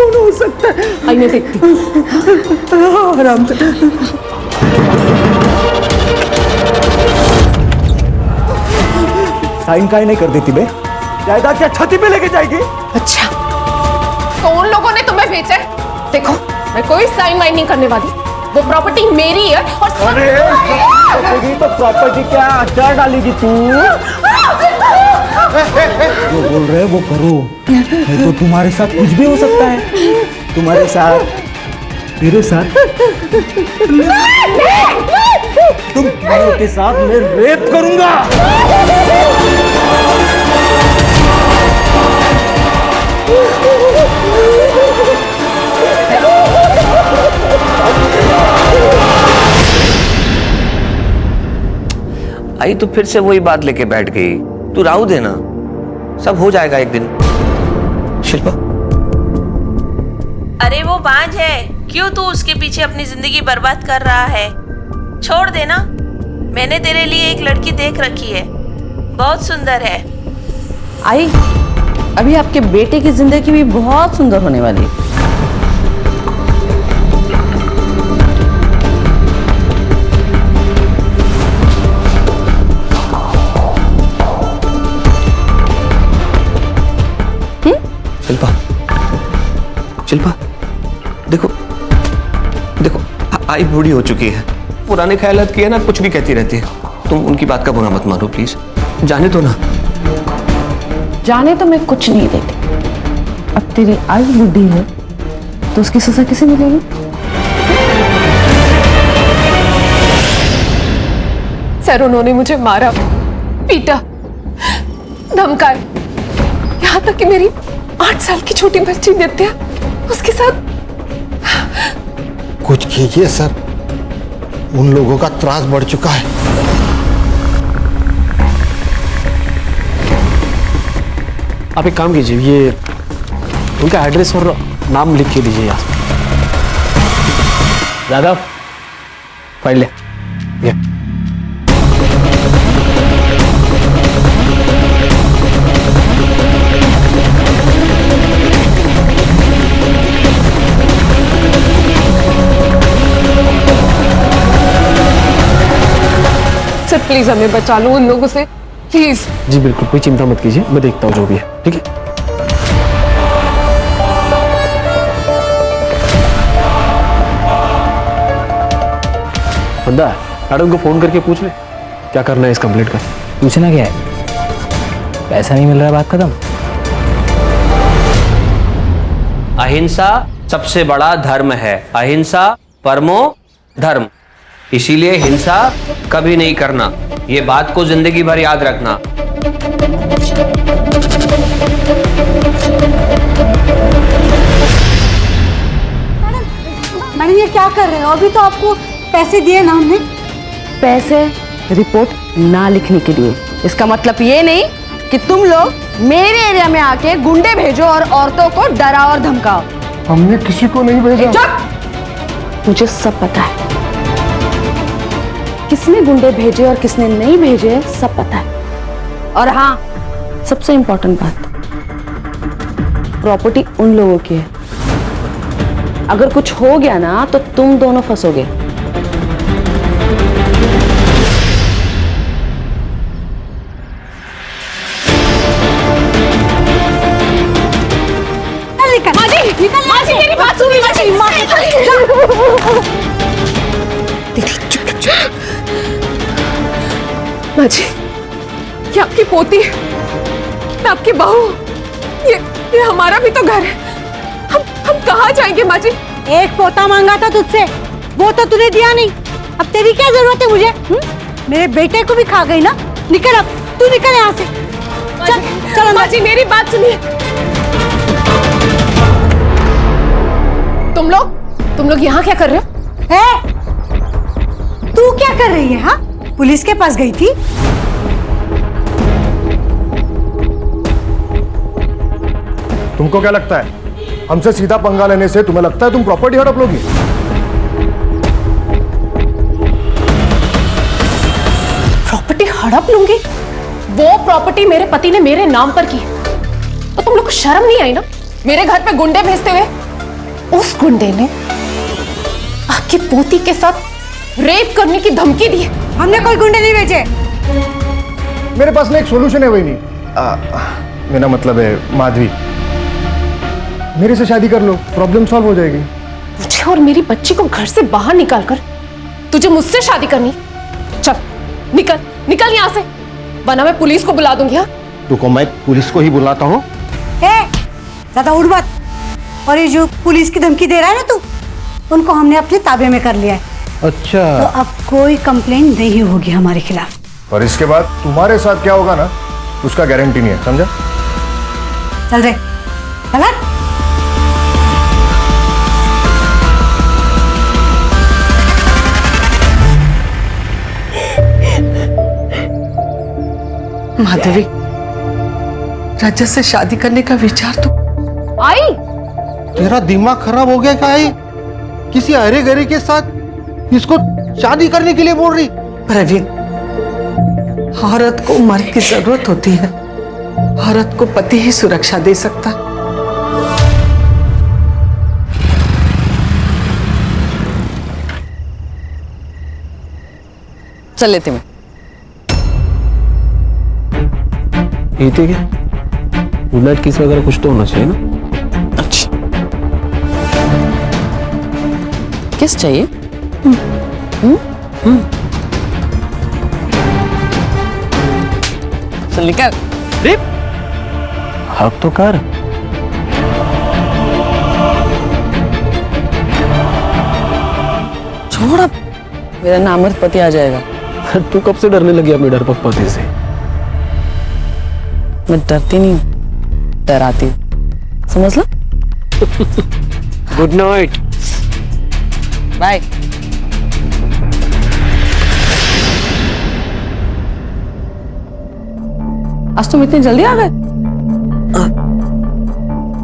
कौन हो सकता है? आई मैं देखती हूँ। आराम से। साइन काहे नहीं कर देती बे? जायदाद क्या छाती पे लेके जाएगी? अच्छा, तो उन लोगों ने तुम्हें बेचा है? देखो, मैं कोई साइन वाइन नहीं करने वाली। वो प्रॉपर्टी मेरी है और अरे तो प्रॉपर्टी क्या अचार डालेगी तू? जो बोल रहे वो करो, नहीं तो तुम्हारे साथ कुछ भी हो सकता है। तुम्हारे साथ, मेरे साथ, तुम दोनों के साथ मैं रेप करूंगा। आई तो फिर से वही बात लेके बैठ गई। तू राहु देना, सब हो जाएगा एक दिन। शिल्पा, अरे वो बांझ है, क्यों तू उसके पीछे अपनी जिंदगी बर्बाद कर रहा है? छोड़ देना। मैंने तेरे लिए एक लड़की देख रखी है, बहुत सुंदर है। आई, अभी आपके बेटे की जिंदगी भी बहुत सुंदर होने वाली है। शिल्पा, शिल्पा, देखो देखो, आई बूढ़ी हो चुकी है, पुराने ख्यालात की है ना, कुछ भी कहती रहती है। तुम उनकी बात का बुरा मत मानो प्लीज, जाने दो ना। जाने तो मैं कुछ नहीं देती। अब तेरी आई बुद्धि है तो उसकी सजा किसे मिलेगी? सर, उन्होंने मुझे मारा, पीटा, धमकाए, यहाँ तक कि मेरी 8 साल की छोटी बच्ची नित्या, उसके साथ। कुछ कीजिए सर, उन लोगों का त्रास बढ़ चुका है। आप एक काम कीजिए, ये उनका एड्रेस और नाम लिख के दीजिए यहाँ। यादव, फाइल ले। ये सर प्लीज हमें बचा लो उन लोगों से, प्लीज। जी बिल्कुल, कोई चिंता मत कीजिए, मैं देखता हूँ जो भी है, ठीक है? बंदा, मैडम को फोन करके पूछ ले क्या करना है इस कंप्लेंट का। पूछना क्या है? पैसा नहीं मिल रहा, बात खत्म। अहिंसा सबसे बड़ा धर्म है, अहिंसा परमो धर्म। इसीलिए हिंसा कभी नहीं करना, ये बात को जिंदगी भर याद रखना। मैडम ये क्या कर रहे हो? अभी तो आपको पैसे दिए ना हमने। पैसे रिपोर्ट ना लिखने के लिए। इसका मतलब ये नहीं कि तुम लोग मेरे एरिया में आके गुंडे भेजो और औरतों को डराओ और धमकाओ। हमने किसी को नहीं भेजा। चुप! मुझे सब पता है, किसने गुंडे भेजे और किसने नहीं भेजे सब पता है। और हाँ, सबसे इंपॉर्टेंट बात, प्रॉपर्टी उन लोगों की है। अगर कुछ हो गया ना तो तुम दोनों फंसोगे। माजी, मेरी बात सुनिए माजी। माजी, ये आपकी पोती है, मैं आपकी बहू। ये हमारा भी तो घर है। हम कहाँ जाएंगे माजी? एक पोता मांगा था तुझसे, वो तो तूने दिया नहीं। अब तेरी क्या जरूरत है मुझे? मेरे बेटे को भी खा गई ना। निकल, अब तू निकल यहाँ से। चल चल माजी, मेरी बात सुनिए। तुम लोग यहाँ क्या कर रहे हो? तू क्या कर रही है? हाँ, पुलिस के पास गई थी। तुमको क्या लगता है हमसे सीधा पंगा लेने से तुम्हें लगता है तुम प्रॉपर्टी हड़प लोगी? प्रॉपर्टी हड़प लूंगी? वो प्रॉपर्टी मेरे पति ने मेरे नाम पर की। तो तुम लोग को शर्म नहीं आई ना मेरे घर पे गुंडे भेजते हुए? उस गुंडे ने आपकी पोती के साथ रेप करने की धमकी दी है। हमने कोई गुंडे नहीं भेजे। मेरे पास में एक सॉल्यूशन है, वही नहीं। मेरा मतलब है माधवी, मेरे से शादी कर लो, प्रॉब्लम सॉल्व हो जाएगी। मुझे और मेरी बच्ची को घर से बाहर निकालकर तुझे मुझसे शादी करनी? चल निकल निकल यहाँ से, वरना मैं पुलिस को बुला दूंगी। हाँ, रुको, मैं पुलिस को ही बुलाता हूँ। ज्यादा उड़ मत। और ये जो पुलिस की धमकी दे रहा है ना तू, उनको हमने अपने ताबे में कर लिया है। अच्छा, तो अब कोई कंप्लेंट नहीं होगी हमारे खिलाफ। और इसके बाद तुम्हारे साथ क्या होगा ना, उसका गारंटी नहीं है, समझा? चल रे, चल। माधवी, रजत से शादी करने का विचार तो आई। तेरा दिमाग खराब हो गया क्या? आई किसी अरे गरे के साथ इसको शादी करने के लिए बोल रही? प्रवीण, औरत को मर्द की जरूरत होती है, औरत को पति ही सुरक्षा दे सकता। चल लेते मैं। ये थे क्या? गुड नाइट किस वगैरह कुछ तो होना चाहिए ना? अच्छा, किस चाहिए? चल निकल। हक तो कर। छोड़, अब मेरा नामर्द पति आ जाएगा। तू कब से डरने लगी अपने डरपोक पति से? मैं डरती नहीं हूँ, डराती हूँ, समझ लो। Good night. बाय। आज तुम इतनी जल्दी आ गए?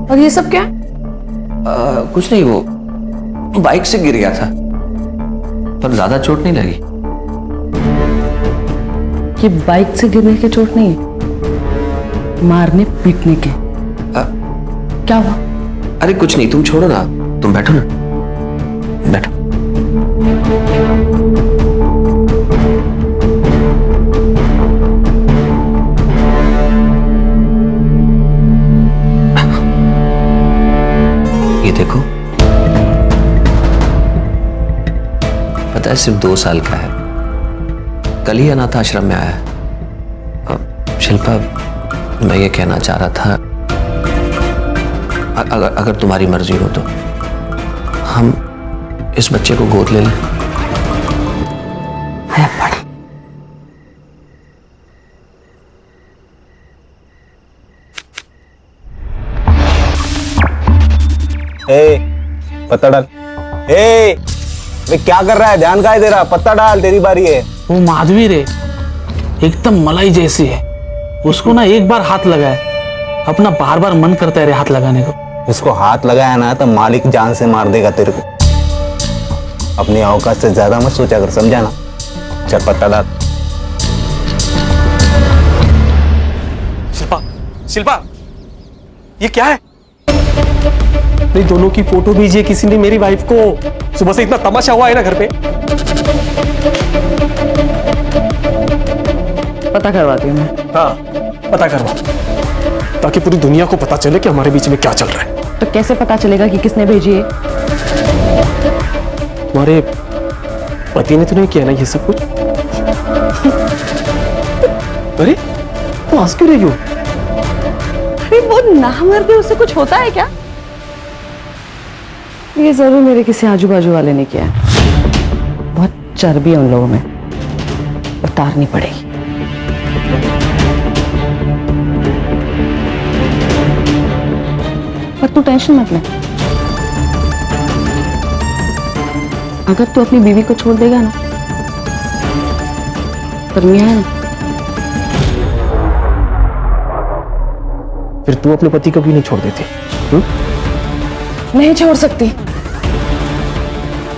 और ये सब क्या है? कुछ नहीं, वो बाइक से गिर गया था, पर ज्यादा चोट नहीं लगी। ये बाइक से गिरने की चोट नहीं है, मारने पीटने के। क्या हुआ? अरे कुछ नहीं, तुम छोड़ो ना, तुम बैठो ना, बैठो। ये देखो, पता है सिर्फ 2 साल का है, कल ही अनाथ आश्रम में आया है। शिल्पा, मैं ये कहना चाह रहा था, अगर तुम्हारी मर्जी हो तो हम इस बच्चे को गोद ले लें। पत्ता डाल। वे क्या कर रहा है? ध्यान का है तेरा? पत्ता डाल, तेरी बारी है। वो माधवी रे, एकदम मलाई जैसी है, उसको ना एक बार हाथ लगाए अपना बार बार मन करता है रे हाथ लगाने को। इसको हाथ लगाया ना तो मालिक जान से मार देगा तेरे को। अपनी औकात से ज्यादा मत सोचा कर, समझा ना? चल पत्ता डाल। शिल्पा, शिल्पा, ये क्या है? नहीं, दोनों की फोटो भेजिए किसी ने मेरी वाइफ को। सुबह से इतना तमाशा हुआ है ना घर पे। पता करवाती हूँ मैं। हाँ, पता करवा, ताकि पूरी दुनिया को पता चले कि हमारे बीच में क्या चल रहा है। तो कैसे पता चलेगा कि किसने भेजी है? तुम्हारे पति ने तो नहीं किया ना ये सब कुछ? अरे तुम हंस क्यों रही हो? अरे वो नामर्द है, उससे कुछ होता है क्या? ये जरूर मेरे किसी आजू बाजू वाले ने किया है। बहुत चर्बी है उन लोगों में, उतारनी पड़ेगी। पर तू टेंशन मत ले, अगर तू अपनी बीवी को छोड़ देगा ना, पर मियां है ना, फिर तू अपने पति को भी नहीं छोड़ देती? नहीं छोड़ सकती,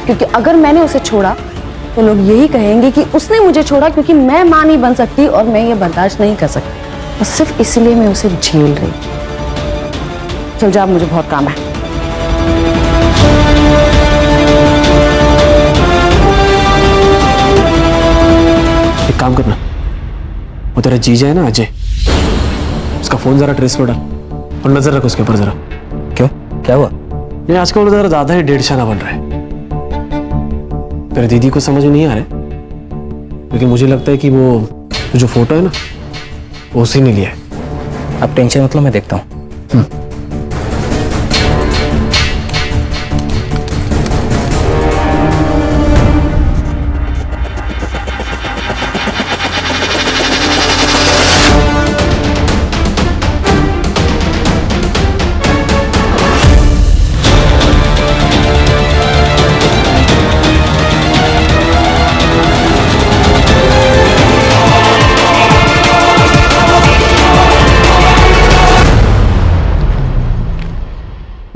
क्योंकि अगर मैंने उसे छोड़ा तो लोग यही कहेंगे कि उसने मुझे छोड़ा क्योंकि मैं मां नहीं बन सकती और मैं ये बर्दाश्त नहीं कर सकती। बस सिर्फ इसलिए मैं उसे झेल रही। चल जा, मुझे बहुत काम है। तेरा जीजा है ना अजय, उसका फोन जरा ट्रेस पर डाल और नजर रख उसके ऊपर जरा। क्यों, क्या हुआ? नहीं, आजकल वो जरा ज्यादा ही डेढ़शाना बन रहा है। तेरी दीदी को समझ में नहीं आ रहा है, लेकिन मुझे लगता है कि वो जो फोटो है ना वो उसी ने लिया है। आप टेंशन मत लो, मैं देखता हूँ।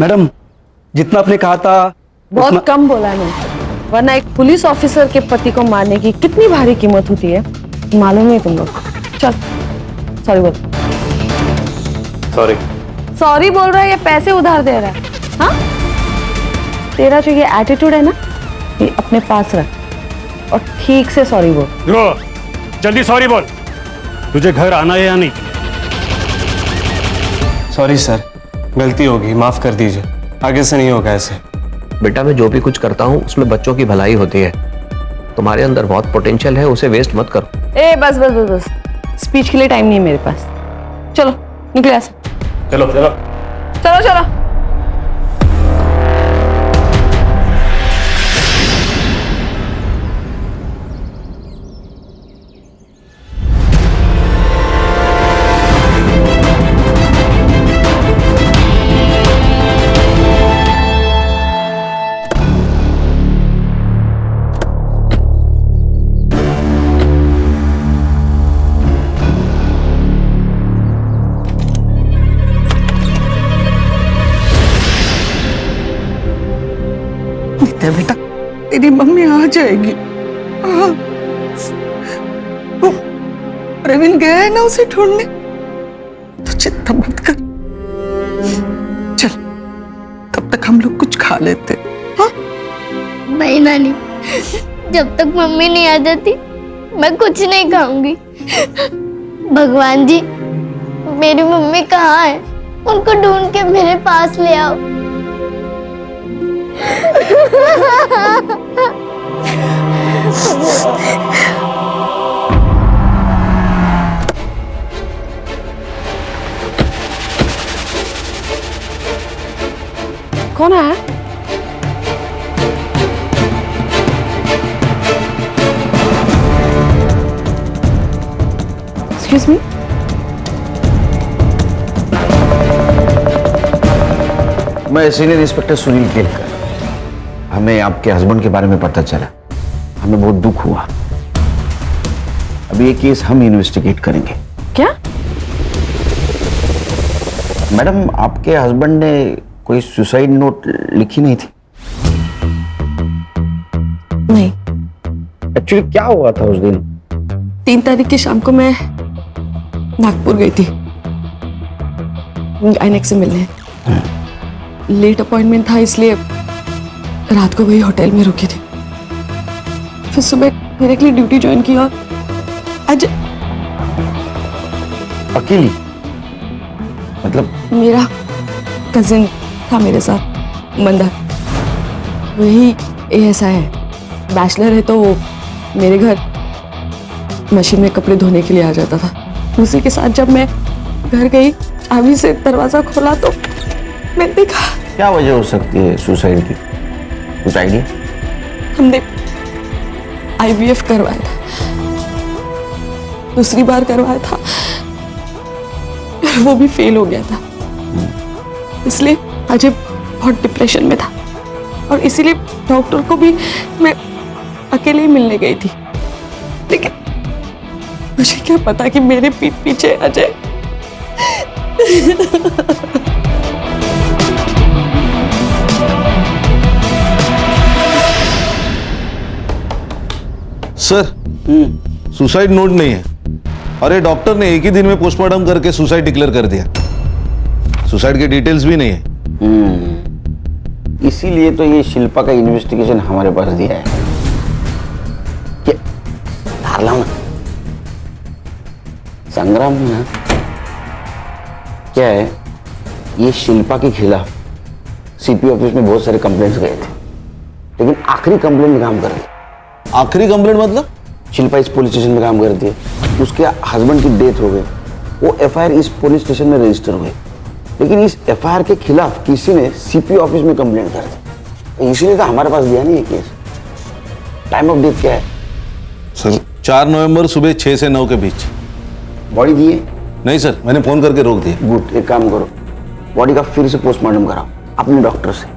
मैडम, जितना आपने कहा था बहुत कम बोला है मैंने, वरना एक पुलिस ऑफिसर के पति को मारने की कितनी भारी कीमत होती है मालूम नहीं तुम लोग। चल सॉरी बोल। सॉरी बोल रहा है या पैसे उधार दे रहा है? हाँ, तेरा जो ये एटीट्यूड है ना, ये अपने पास रख और ठीक से सॉरी बोल। जल्दी सॉरी बोल। तुझे घर आना है या नहीं? सॉरी सर, गलती होगी, माफ कर दीजिए, आगे से नहीं होगा ऐसे। बेटा मैं जो भी कुछ करता हूँ उसमें बच्चों की भलाई होती है। तुम्हारे अंदर बहुत पोटेंशियल है, उसे वेस्ट मत करो। ए बस बस बस बस, स्पीच के लिए टाइम नहीं है मेरे पास। चलो निकले ऐसे। चलो चलो चलो चलो। बेटा, तेरी मम्मी आ जाएगी। वो प्रवीण गया है ना उसे ढूंढने, तो चिंता मत कर। चल तब तक हम लोग कुछ खा लेते। हाँ? नहीं नानी, जब तक मम्मी नहीं आ जाती मैं कुछ नहीं खाऊंगी। भगवान जी, मेरी मम्मी कहाँ है? उनको ढूंढ के मेरे पास ले आओ। कौन है? Excuse me. मैं सीनियर इंस्पेक्टर सुनील केलकर। हमें आपके हस्बैंड के बारे में पता चला, हमें बहुत दुख हुआ। अभी ये केस हम इन्वेस्टिगेट करेंगे। क्या? मैडम, आपके हस्बैंड ने कोई सुसाइड नोट लिखी नहीं थी? नहीं। एक्चुअली क्या हुआ था उस दिन? 3 तारीख की शाम को मैं नागपुर गई थी गायनेक से मिलने। लेट अपॉइंटमेंट था, इसलिए रात को वही होटल में रुकी थी। फिर सुबह डायरेक्टली ड्यूटी ज्वाइन की और आज अकेली? मतलब मेरा कजिन था मेरे साथ, मंदा। वही ASI है, बैचलर है, तो वो मेरे घर मशीन में कपड़े धोने के लिए आ जाता था। उसी के साथ जब मैं घर गई, चाबी से दरवाजा खोला तो मैंने देखा। क्या वजह हो सकती है सुसाइड की? कुछ आइडिया? हमने IVF करवाया था, दूसरी बार करवाया था, वो भी फेल हो गया था। इसलिए अजय बहुत डिप्रेशन में था और इसीलिए डॉक्टर को भी मैं अकेले ही मिलने गई थी। लेकिन मुझे क्या पता कि मेरे पीठ पीछे अजय सर, सुसाइड नोट नहीं है। अरे डॉक्टर ने एक ही दिन में पोस्टमार्टम करके सुसाइड डिक्लेयर कर दिया। सुसाइड के डिटेल्स भी नहीं है। इसीलिए तो ये शिल्पा का इन्वेस्टिगेशन हमारे पास दिया है। संग्राम है क्या है, ये शिल्पा के खिलाफ सीपी ऑफिस में बहुत सारे कंप्लेंट्स गए थे, लेकिन आखिरी कंप्लेंट में काम कर रही। आखिरी कंप्लेंट मतलब? शिल्पा इस पुलिस स्टेशन में काम करती है, उसके हस्बैंड की डेथ हो गई, वो एफआईआर इस पुलिस स्टेशन में रजिस्टर हुई, लेकिन इस एफआईआर के खिलाफ किसी ने सीपी ऑफिस में कंप्लेंट कर दी, इसीलिए तो हमारे पास दिया नहीं ये केस। टाइम ऑफ डेथ क्या है सर? 4 नवंबर सुबह 6 से 9 के बीच। बॉडी दिए? नहीं सर, मैंने फोन करके रोक दिया। गुड, एक काम करो, बॉडी का फिर से पोस्टमार्टम कराओ अपने डॉक्टर से,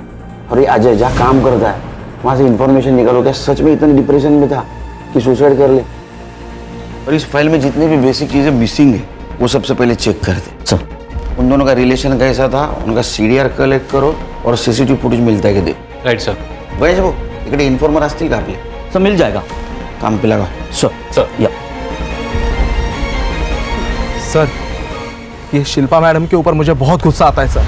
और ये अजय जहाँ काम करता है वहां से इंफॉर्मेशन निकालो, क्या सच में इतने डिप्रेशन में था कि सुसाइड कर ले। और इस फाइल में जितनी भी बेसिक चीजें मिसिंग है वो सबसे पहले चेक कर दे। सब उन दोनों का रिलेशन कैसा था, उनका सीडीआर कलेक्ट करो और सीसीटीवी फुटेज मिलता है कि दे। Right sir. गणेश भाऊ, इकडे इन्फॉर्मर असतील का आपले? सर मिल जाएगा. काम पे लगा. सर या. सर ये शिल्पा मैडम के ऊपर मुझे बहुत गुस्सा आता है सर.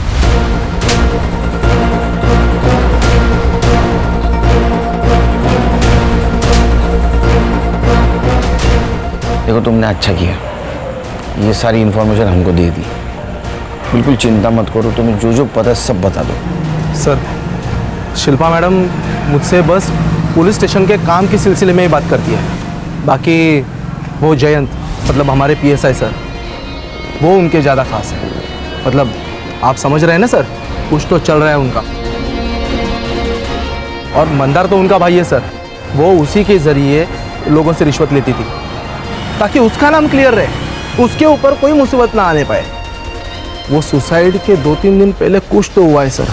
देखो तुमने अच्छा किया, ये सारी इन्फॉर्मेशन हमको दे दी, बिल्कुल चिंता मत करो, तुम्हें जो जो पता है सब बता दो। सर शिल्पा मैडम मुझसे बस पुलिस स्टेशन के काम के सिलसिले में ही बात करती है, बाकी वो जयंत मतलब हमारे पीएसआई सर वो उनके ज़्यादा खास है। मतलब आप समझ रहे हैं ना सर, कुछ तो चल रहा है उनका। और मंदार तो उनका भाई है सर, वो उसी के ज़रिए लोगों से रिश्वत लेती थी ताकि उसका नाम क्लियर रहे, उसके ऊपर कोई मुसीबत ना आने पाए। वो सुसाइड के 2-3 दिन पहले कुछ तो हुआ है सर।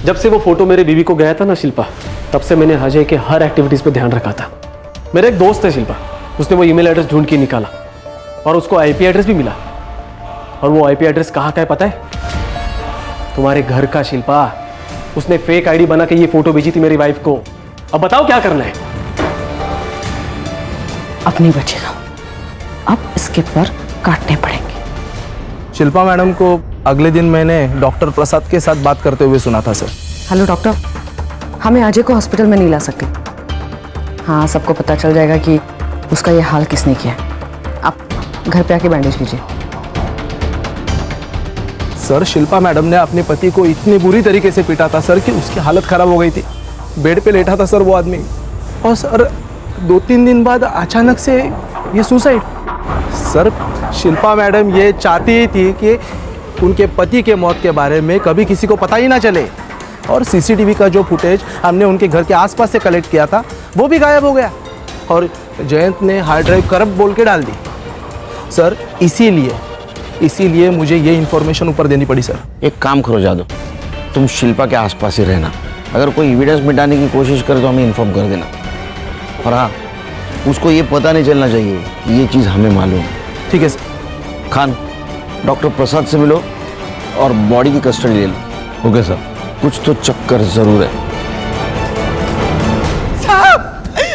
जब से वो फोटो मेरे बीवी को गया था ना शिल्पा, तब से मैंने अजय के हर एक्टिविटीज पे ध्यान रखा था। मेरा एक दोस्त है शिल्पा, उसने वो ईमेल एड्रेस ढूंढ के निकाला और उसको आईपी एड्रेस भी मिला। और वो आईपी एड्रेस कहाँ का है पता है? तुम्हारे घर का। शिल्पा, उसने फेक आईडी बना के ये फोटो भेजी थी मेरी वाइफ को। अब बताओ क्या करना है? अब नहीं बचेगा, अब इसके पर काटने पड़ेंगे। शिल्पा मैडम को अगले दिन मैंने डॉक्टर प्रसाद के साथ बात करते हुए सुना था सर। हेलो डॉक्टर, हमें अजय को हॉस्पिटल में नहीं ला सकते। हाँ, सबको पता चल जाएगा कि उसका ये हाल किसने किया। आप घर पे आके बैंडेज कीजिए। सर शिल्पा मैडम ने अपने पति को इतनी बुरी तरीके से पीटा था सर कि उसकी हालत खराब हो गई थी। बेड पे लेटा था सर वो आदमी, और सर 2-3 दिन बाद अचानक से ये सुसाइड। सर शिल्पा मैडम ये चाहती थी कि उनके पति के मौत के बारे में कभी किसी को पता ही ना चले, और सीसीटीवी का जो फुटेज हमने उनके घर के आसपास से कलेक्ट किया था वो भी गायब हो गया, और जयंत ने हार्ड ड्राइव करप्ट बोल के डाल दी। सर इसीलिए मुझे ये इन्फॉर्मेशन ऊपर देनी पड़ी सर। एक काम करो जादव, तुम शिल्पा के आसपास ही रहना, अगर कोई एविडेंस मिटाने की कोशिश करे तो हमें इन्फॉर्म कर देना। और हाँ, उसको ये पता नहीं चलना चाहिए कि ये चीज़ हमें मालूम है। ठीक है सर। खान, डॉक्टर प्रसाद से मिलो और बॉडी की कस्टडी ले लो। Okay sir. कुछ तो चक्कर जरूर है।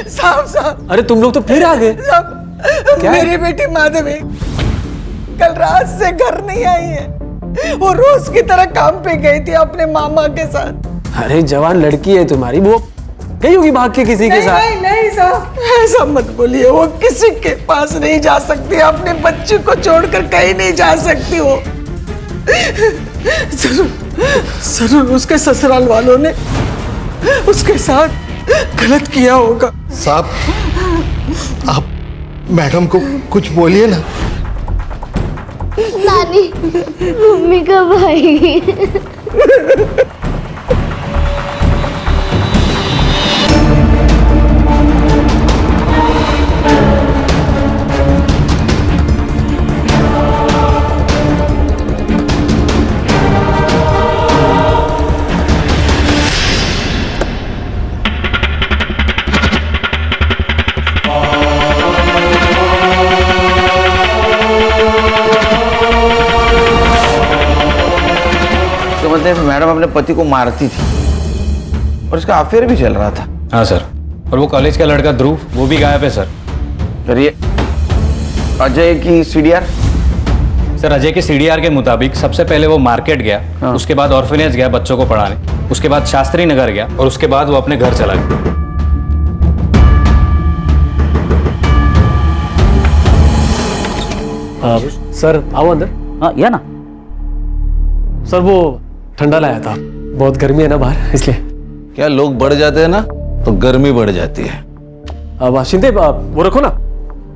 साहब, अरे तुम लोग तो फिर आ गए। मेरी बेटी माधवी कल रात से घर नहीं आई है। वो रोज की तरह काम पे गई थी अपने मामा के साथ। अरे जवान लड़की है तुम्हारी, वो गई होगी भाग के किसी के साथ। नहीं साहब, ऐसा मत बोलिए। वो किसी के पास नहीं जा सकती, अपने बच्चे को छोड़कर कहीं नहीं जा सकती। वो जरूर उसके ससुराल वालों ने उसके साथ गलत किया होगा। साहब, आप मैडम को कुछ बोलिए ना। नानी, मम्मी का भाई। मैडम अपने पति को मारती थी और इसका अफेयर भी चल रहा था। हाँ सर, और वो कॉलेज का लड़का ध्रुव वो भी गायब है सर। फिर ये अजय की सीडीआर? सर अजय के सीडीआर के मुताबिक सबसे पहले वो मार्केट गया, उसके बाद ऑर्फनेज गया बच्चों को पढ़ाने, उसके बाद शास्त्री नगर गया, और उसके बाद वो अपने घर चला गया। सर आओ अंदर। हाँ या ना। सर वो ठंडा लाया था, बहुत गर्मी है ना बाहर, इसलिए। क्या लोग बढ़ जाते हैं ना तो गर्मी बढ़ जाती है। अब शिंदे वो रखो ना।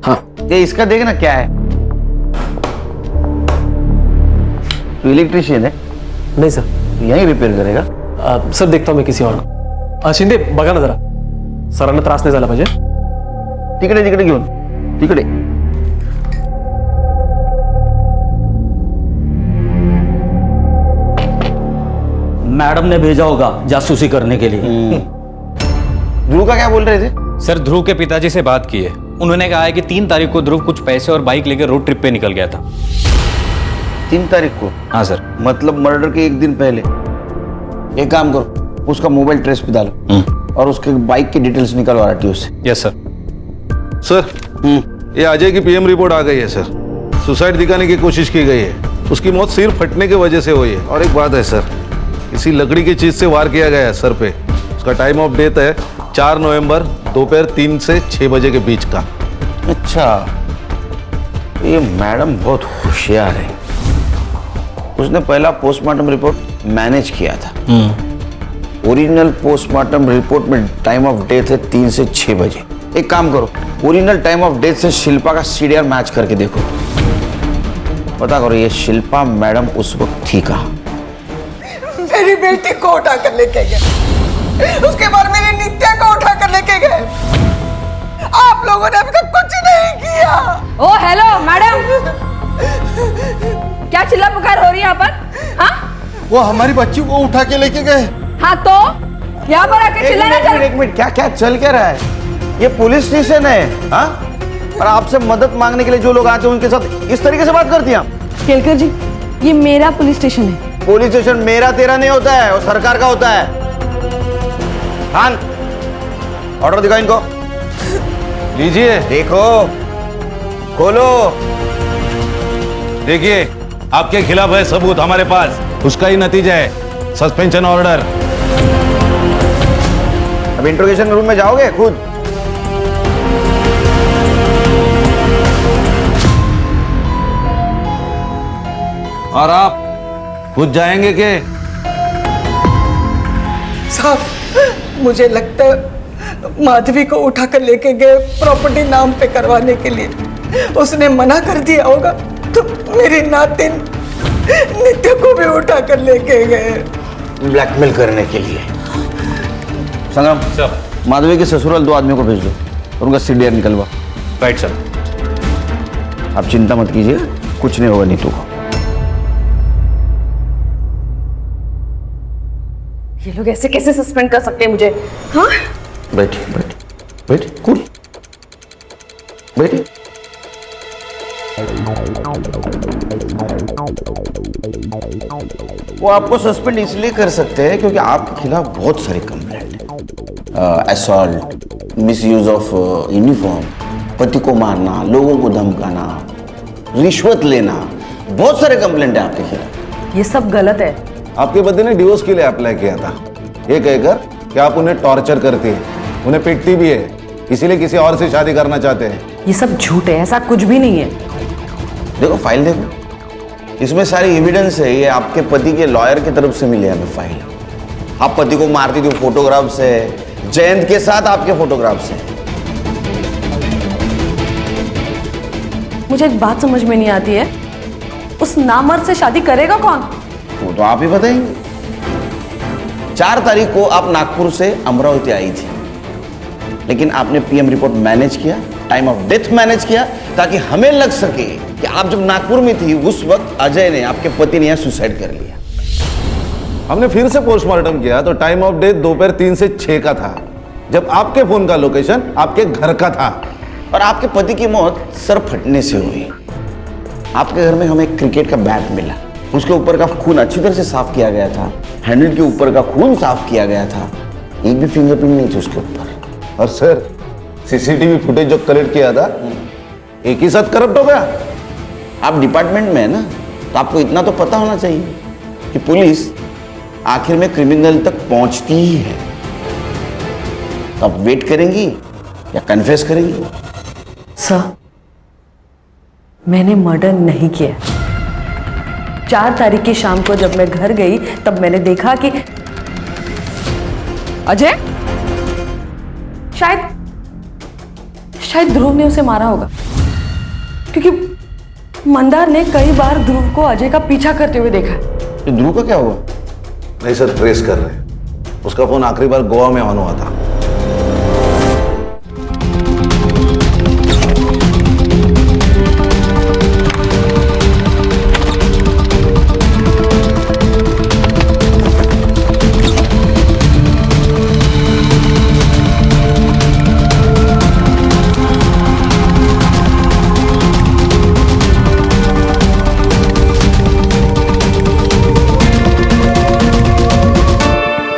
हाँ ये इसका देखना क्या है, तो इलेक्ट्रिशियन है? नहीं सर। यहीं रिपेयर करेगा? सर देखता हूँ मैं किसी और को। शिंदे बघा ना जरा, सरांना त्रास नाही झाला पाहिजे। तिकडे तिकडे घेऊन, तिकडे। मैडम ने भेजा होगा जासूसी करने के लिए। ध्रुव का क्या बोल रहे थे? सर ध्रुव के पिताजी से बात की है, उन्होंने कहा है कि 3 तारीख को ध्रुव कुछ पैसे और बाइक लेकर रोड ट्रिप पे निकल गया था। 3 तारीख को? हाँ सर। मतलब मर्डर के 1 दिन पहले। एक काम करो, उसका मोबाइल ट्रेस पे डालो और उसके बाइक की डिटेल्स निकलवा आरटीओ से। Yes sir. सर ये अजय की पीएम रिपोर्ट आ गई है सर। सुसाइड दिखाने की कोशिश की गई है, उसकी मौत सिर फटने की वजह से हुई है। और एक बात है सर, इसी लकड़ी की चीज से वार किया गया है सर पे। उसका टाइम ऑफ डेथ है 4 नवंबर दोपहर 3 से 6 बजे के बीच का। अच्छा, ये मैडम बहुत होशियार है। उसने पहला पोस्टमार्टम रिपोर्ट मैनेज किया था। ओरिजिनल पोस्टमार्टम रिपोर्ट में टाइम ऑफ डेथ है 3 से 6 बजे। एक काम करो, ओरिजिनल टाइम ऑफ डेथ से शिल्पा का सीडीआर मैच करके देखो, पता करो ये शिल्पा मैडम उस वक्त थी कहाँ। मेरी बेटी को उठा कर लेके गए, उसके बाद मेरी नित्या को उठा कर लेके गए। आप लोगों ने अभी तक कुछ नहीं किया। ओ हेलो मैडम, क्या चिल्ला पुकार हो रही है यहाँ पर? हाँ वो हमारी बच्ची को उठा के लेके गए। हाँ तो यहाँ पर आके चिल्लाना चल। एक मिनट, क्या क्या चल क्या रहा है? ये पुलिस स्टेशन है। हाँ, और आपसे मदद मांगने के लिए जो लोग आते हैं उनके साथ इस तरीके से बात करती हैं आप? केलकर जी, ये मेरा पुलिस स्टेशन है। पुलिस स्टेशन मेरा तेरा नहीं होता है, वो सरकार का होता है। खान, ऑर्डर दिखाओ इनको। लीजिए। देखो, खोलो। देखिए आपके खिलाफ है सबूत हमारे पास, उसका ही नतीजा है सस्पेंशन ऑर्डर। अब इंट्रोगेशन रूम में जाओगे खुद? और आप खुद जाएंगे के? साहब मुझे लगता है माधवी को उठा कर लेके गए प्रॉपर्टी नाम पे करवाने के लिए। उसने मना कर दिया होगा तो मेरी नातिन नित्य को भी उठा कर लेके गए ब्लैकमेल करने के लिए। संग्राम सर, माधवी के ससुराल 2 आदमियों को भेज दो और उनका सीडीआर निकलवा। Right sir. आप चिंता मत कीजिए, कुछ नहीं होगा नीतू को। ये लोग ऐसे कैसे सस्पेंड कर सकते हैं मुझे? हाँ बैठिए बैठिए बैठिए, कूल बैठिए। वो आपको सस्पेंड इसलिए कर सकते हैं क्योंकि आपके खिलाफ बहुत सारी कंप्लेंट है। असॉल्ट, मिसयूज ऑफ यूनिफॉर्म, पति को मारना, लोगों को धमकाना, रिश्वत लेना, बहुत सारे कंप्लेंट है आपके खिलाफ। ये सब गलत है। आपके पति ने डिवोर्स के लिए अप्लाई किया था, ये कहकर कि आप उन्हें टॉर्चर करती है, उन्हें पीटती भी है, इसीलिए किसी और से शादी करना चाहते हैं। ये सब झूठ है, ऐसा कुछ भी नहीं है। देखो फाइल देखो, इसमें सारी एविडेंस है। ये आपके पति के लॉयर की तरफ से मिले हमें फाइल। आप पति को मारती थी फोटोग्राफ से, जयंत के साथ आपके फोटोग्राफ से। मुझे एक बात समझ में नहीं आती है, उस नामर्द से शादी करेगा कौन? वो तो आप ही बताएंगे। 4 तारीख को आप नागपुर से अमरावती आई थी, लेकिन आपने पीएम रिपोर्ट मैनेज किया, टाइम ऑफ डेथ मैनेज किया, ताकि हमें लग सके कि आप जब नागपुर में थी उस वक्त अजय ने, आपके पति ने, यहाँ सुसाइड कर लिया। हमने फिर से पोस्टमार्टम किया तो टाइम ऑफ डेथ दोपहर 3 से 6 का था, जब आपके फोन का लोकेशन आपके घर का था। और आपके पति की मौत सर फटने से हुई। आपके घर में हमें एक क्रिकेट का बैट मिला, उसके ऊपर का खून अच्छी तरह से साफ किया गया था, हैंडल के ऊपर का खून साफ किया गया था, एक भी फिंगरप्रिंट नहीं थी उसके ऊपर। और सर सीसीटीवी फुटेज जो कलेक्ट किया था एक ही साथ करप्ट हो गया। आप डिपार्टमेंट में है ना, तो आपको इतना तो पता होना चाहिए कि पुलिस आखिर में क्रिमिनल तक पहुंचती ही है। तो आप वेट करेंगी या कन्फेस करेंगी? सर, मैंने मर्डर नहीं किया। 4 तारीख की शाम को जब मैं घर गई तब मैंने देखा कि अजय शायद ध्रुव ने उसे मारा होगा, क्योंकि मंदार ने कई बार ध्रुव को अजय का पीछा करते हुए देखा। तो ध्रुव का क्या हुआ? नहीं सर, ट्रेस कर रहे हैं। उसका फोन आखिरी बार गोवा में ऑन हुआ था।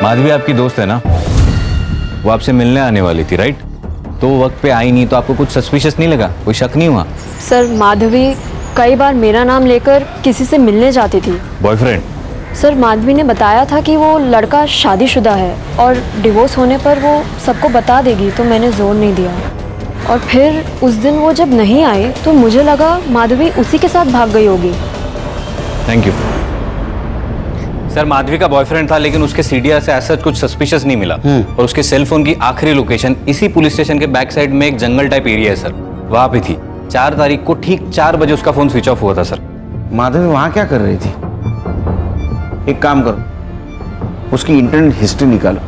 माधवी आपकी दोस्त है ना, वो आपसे मिलने आने वाली थी राइट? तो वो वक्त पे आई नहीं तो आपको कुछ सस्पिशियस नहीं लगा? कोई शक नहीं हुआ? सर माधवी कई बार मेरा नाम लेकर किसी से मिलने जाती थी। बॉयफ्रेंड? सर माधवी ने बताया था कि वो लड़का शादीशुदा है और डिवोर्स होने पर वो सबको बता देगी, तो मैंने जोर नहीं दिया। और फिर उस दिन वो जब नहीं आई तो मुझे लगा माधवी उसी के साथ भाग गई होगी। Thank you sir. माधवी का बॉयफ्रेंड था लेकिन उसके सीडीआर से ऐसा कुछ सस्पिशियस नहीं मिला और उसके सेल फोन की आखिरी लोकेशन इसी पुलिस स्टेशन के बैक साइड में एक जंगल टाइप एरिया है सर, वहां पे थी। 4 तारीख को ठीक 4 बजे उसका फोन स्विच ऑफ हुआ था सर। माधवी वहां क्या कर रही थी? एक काम करो, उसकी इंटरनेट हिस्ट्री निकालो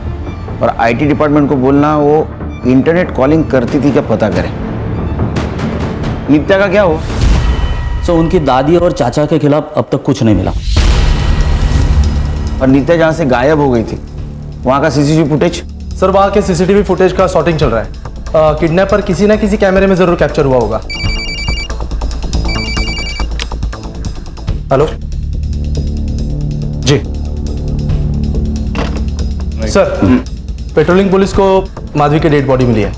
और आईटी डिपार्टमेंट को बोलना वो इंटरनेट कॉलिंग करती थी क्या पता करें। नित्या का क्या हुआ? सो उनकी दादी और चाचा के खिलाफ अब तक कुछ नहीं मिला। और नित्या जहां से गायब हो गई थी वहां का सीसीटीवी फुटेज? सर वहां के सीसीटीवी फुटेज का सॉर्टिंग चल रहा है। किडनैपर किसी ना किसी कैमरे में जरूर कैप्चर हुआ होगा। हेलो जी सर, पेट्रोलिंग पुलिस को माधवी की डेड बॉडी मिली है।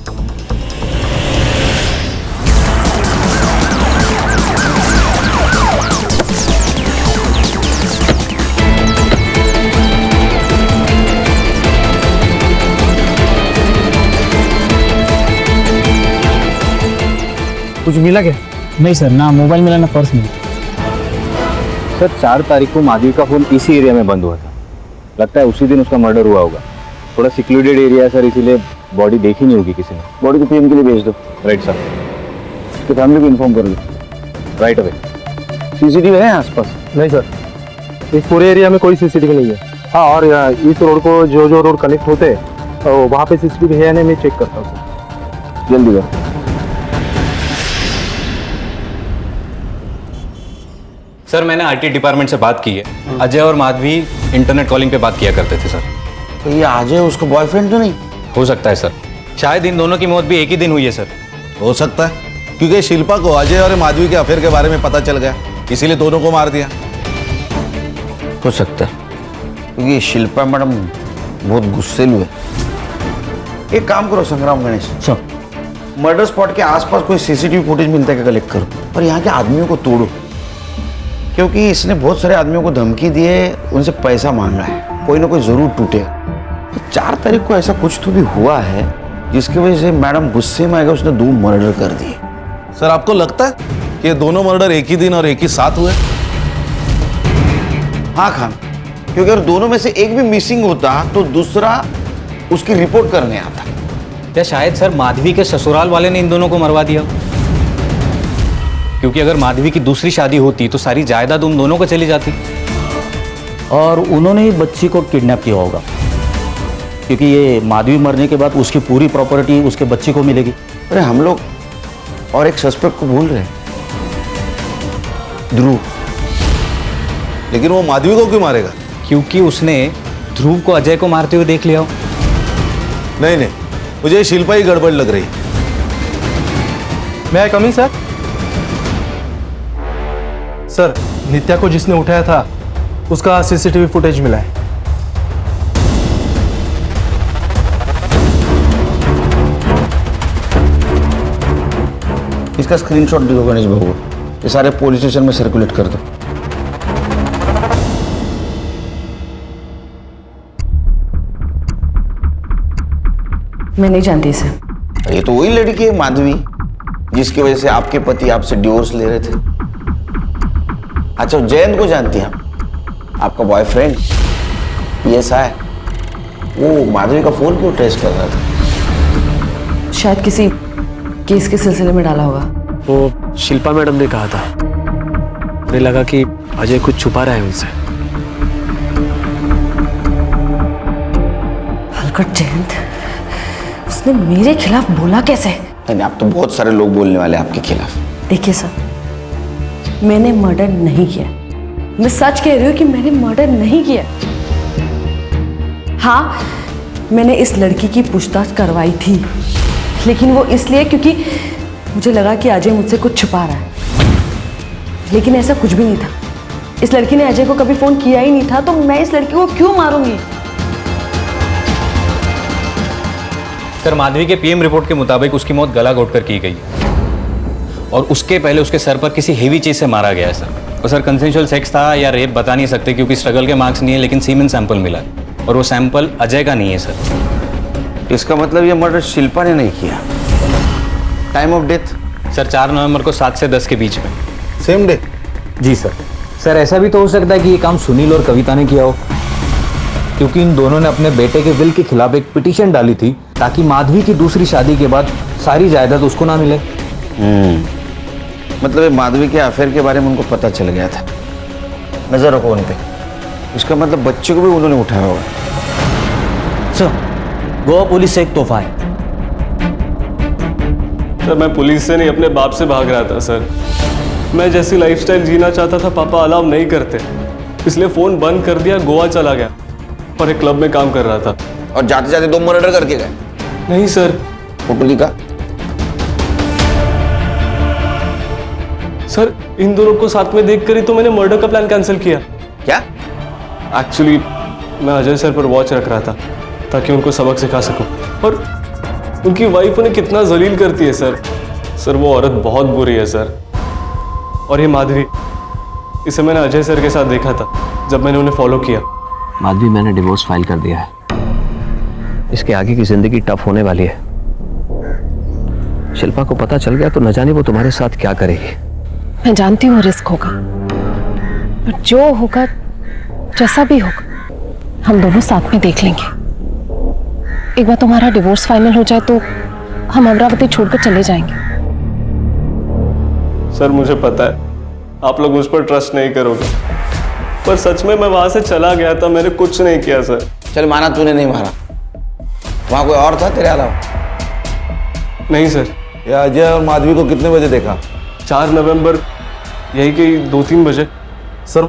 कुछ मिला क्या? नहीं सर, ना मोबाइल मिला ना पर्स मिला। सर 4 तारीख को माधवी का फोन इसी एरिया में बंद हुआ था, लगता है उसी दिन उसका मर्डर हुआ होगा। थोड़ा सिक्योर्डेड एरिया है सर, इसीलिए बॉडी देखी नहीं होगी किसी ने। बॉडी को पीएम के लिए भेज दो। Right sir. उसकी फैमिली को इन्फॉर्म कर दो। Right away. सीसीटीवी है आसपास? नहीं सर, इस पूरे एरिया में कोई सीसीटीवी नहीं है। हाँ, और इस रोड को जो रोड कनेक्ट होते हैं तो वहाँ पे सीसीटीवी है या नहीं मैं चेक करता हूँ सर। जल्दी करो। सर मैंने आईटी डिपार्टमेंट से बात की है, अजय और माधवी इंटरनेट कॉलिंग पे बात किया करते थे सर। तो ये अजय उसका बॉयफ्रेंड तो नहीं हो सकता है सर? शायद इन दोनों की मौत भी एक ही दिन हुई है सर। हो सकता है, क्योंकि शिल्पा को अजय और माधवी के अफेयर के बारे में पता चल गया, इसीलिए दोनों को मार दिया। हो सकता है, क्योंकि शिल्पा मैडम बहुत गुस्सेलू है। एक काम करो संग्राम गणेश सर, मर्डर स्पॉट के आसपास कोई सीसीटीवी फुटेज मिलता है क्या कलेक्ट करो और यहाँ के आदमियों को तोड़ो, क्योंकि इसने बहुत सारे आदमियों को धमकी दी है, उनसे पैसा मांगा है, कोई ना कोई जरूर टूटेगा। तो 4 तारीख को ऐसा कुछ तो भी हुआ है जिसकी वजह से मैडम गुस्से में आएगा, उसने 2 मर्डर कर दिए। सर आपको लगता है कि ये दोनों मर्डर एक ही दिन और एक ही साथ हुए? हाँ खान, क्योंकि अगर दोनों में से एक भी मिसिंग होता तो दूसरा उसकी रिपोर्ट करने आता। क्या शायद सर माधवी के ससुराल वाले ने इन दोनों को मरवा दिया? क्योंकि अगर माधवी की दूसरी शादी होती तो सारी जायदाद उन दोनों को चली जाती। और उन्होंने ही बच्ची को किडनैप किया होगा, क्योंकि ये माधवी मरने के बाद उसकी पूरी प्रॉपर्टी उसके बच्ची को मिलेगी। अरे हम लोग और एक सस्पेक्ट को भूल रहे हैं, ध्रुव। लेकिन वो माधवी को क्यों मारेगा? क्योंकि उसने ध्रुव को अजय को मारते हुए देख लिया हो। नहीं नहीं, मुझे शिल्पा ही गड़बड़ लग रही। मैं कमिंग सर? सर नित्या को जिसने उठाया था उसका सीसीटीवी फुटेज मिला है। इसका स्क्रीनशॉट दिखो गणेश बाबू, ये सारे पुलिस स्टेशन में सर्कुलेट कर दो। मैं नहीं जानती इसे। ये तो वही लड़की है माधवी जिसकी वजह से आपके पति आपसे डिवोर्स ले रहे थे। अच्छा, जयंत को जानती हैं आपका बॉयफ्रेंड PSI, वो माधवी का फोन क्यों ट्रेस कर रहा था? शायद किसी केस के सिलसिले में डाला होगा। वो शिल्पा मैडम ने कहा था, मुझे लगा कि अजय कुछ छुपा रहा है उनसे। हलकट जयंत, उसने मेरे खिलाफ बोला कैसे? नहीं, आप तो बहुत सारे लोग बोलने वाले हैं आपके खिलाफ। देखिए सर, मैंने मर्डर नहीं किया। मैं सच कह रही हूँ कि मैंने मर्डर नहीं किया। हाँ, मैंने इस लड़की की पूछताछ करवाई थी, लेकिन वो इसलिए क्योंकि मुझे लगा कि अजय मुझसे कुछ छुपा रहा है। लेकिन ऐसा कुछ भी नहीं था। इस लड़की ने अजय को कभी फोन किया ही नहीं था, तो मैं इस लड़की को क्यों मारूंगी? सर, माधवी के PM रिपोर्ट के मुताबिक उसकी मौत गला घोटकर की गई और उसके पहले उसके सर पर किसी हेवी चीज से मारा गया है सर। और सर, कंसेंशुअल सेक्स था या रेप बता नहीं सकते क्योंकि स्ट्रगल के मार्क्स नहीं है, लेकिन सीमेन सैंपल मिला और वो सैंपल अजय का नहीं है सर। इसका मतलब ये मर्डर शिल्पा ने नहीं किया। Time of death? सर, 4 नवंबर को 7 से 10 के बीच में। Same day? जी सर। सर, ऐसा भी तो हो सकता है कि ये काम सुनील और कविता ने किया हो, क्योंकि इन दोनों ने अपने बेटे के विल के खिलाफ एक पिटीशन डाली थी ताकि माधवी की दूसरी शादी के बाद सारी जायदाद उसको ना मिले। मतलब ये माधवी के अफेयर के बारे में उनको पता चल गया था। नजर रखो उन पे। इसका मतलब बच्चे को भी उन्होंने उठाया होगा। सर, गोवा पुलिस से एक तोहफा है। सर, मैं पुलिस से नहीं अपने बाप से भाग रहा था सर। मैं जैसी लाइफस्टाइल जीना चाहता था पापा अलाउ नहीं करते, इसलिए फोन बंद कर दिया, गोवा चला गया और एक क्लब में काम कर रहा था। और जाते जाते 2 मर्डर करके गए? नहीं सर। फोटो दिखा? सर, इन दोनों को साथ में देखकर ही तो मैंने मर्डर का प्लान कैंसिल किया। क्या? एक्चुअली मैं अजय सर पर वॉच रख रहा था ताकि उनको सबक सिखा सकूं। और उनकी वाइफ उन्हें कितना जलील करती है सर। सर, वो औरत बहुत बुरी है सर। और ये माधवी, इसे मैंने अजय सर के साथ देखा था जब मैंने उन्हें फॉलो किया। माधवी, मैंने डिवोर्स फाइल कर दिया है। इसके आगे की जिंदगी टफ होने वाली है। शिल्पा को पता चल गया तो न जाने वो तुम्हारे साथ क्या करेगी। मैं जानती हूँ रिस्क होगा, पर जो होगा, जैसा भी होगा, हम दोनों साथ में देख लेंगे। एक बार तुम्हारा डिवोर्स फाइनल हो जाए तो हम अमरावती छोड़कर चले जाएंगे। सर, मुझे पता है आप लोग मुझ पर ट्रस्ट नहीं करोगे, पर सच में मैं वहां से चला गया था, मैंने कुछ नहीं किया सर। चल, माना तूने नहीं मारा, वहां कोई और था तेरे अलावा? नहीं सर। ये अजय और माधवी को कितने बजे देखा? 4 नवंबर यही कि 2-3 बजे। सर,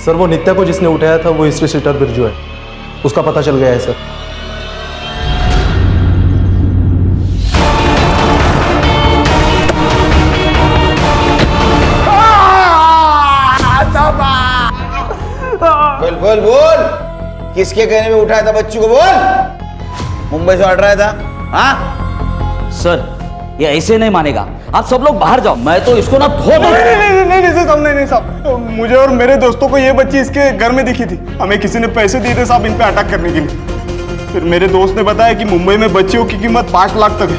वो नित्या को जिसने उठाया था वो हिस्ट्री सीटर बिरजू है, उसका पता चल गया है सर। बोल बोल बोल, किसके कहने में उठाया था बच्चों को? बोल। मुंबई से ऑर्डर आया था? हाँ सर, ये ऐसे नहीं मानेगा। आप सब लोग बाहर जाओ, मैं तो इसको ना धो दूं। नहीं साहब, मुझे और मेरे दोस्तों को ये बच्ची इसके घर में दिखी थी। हमें किसी ने पैसे दिए थे साहब इन पे अटैक करने के लिए। फिर मेरे दोस्त ने बताया कि मुंबई में बच्चियों की कीमत 5 लाख तक है,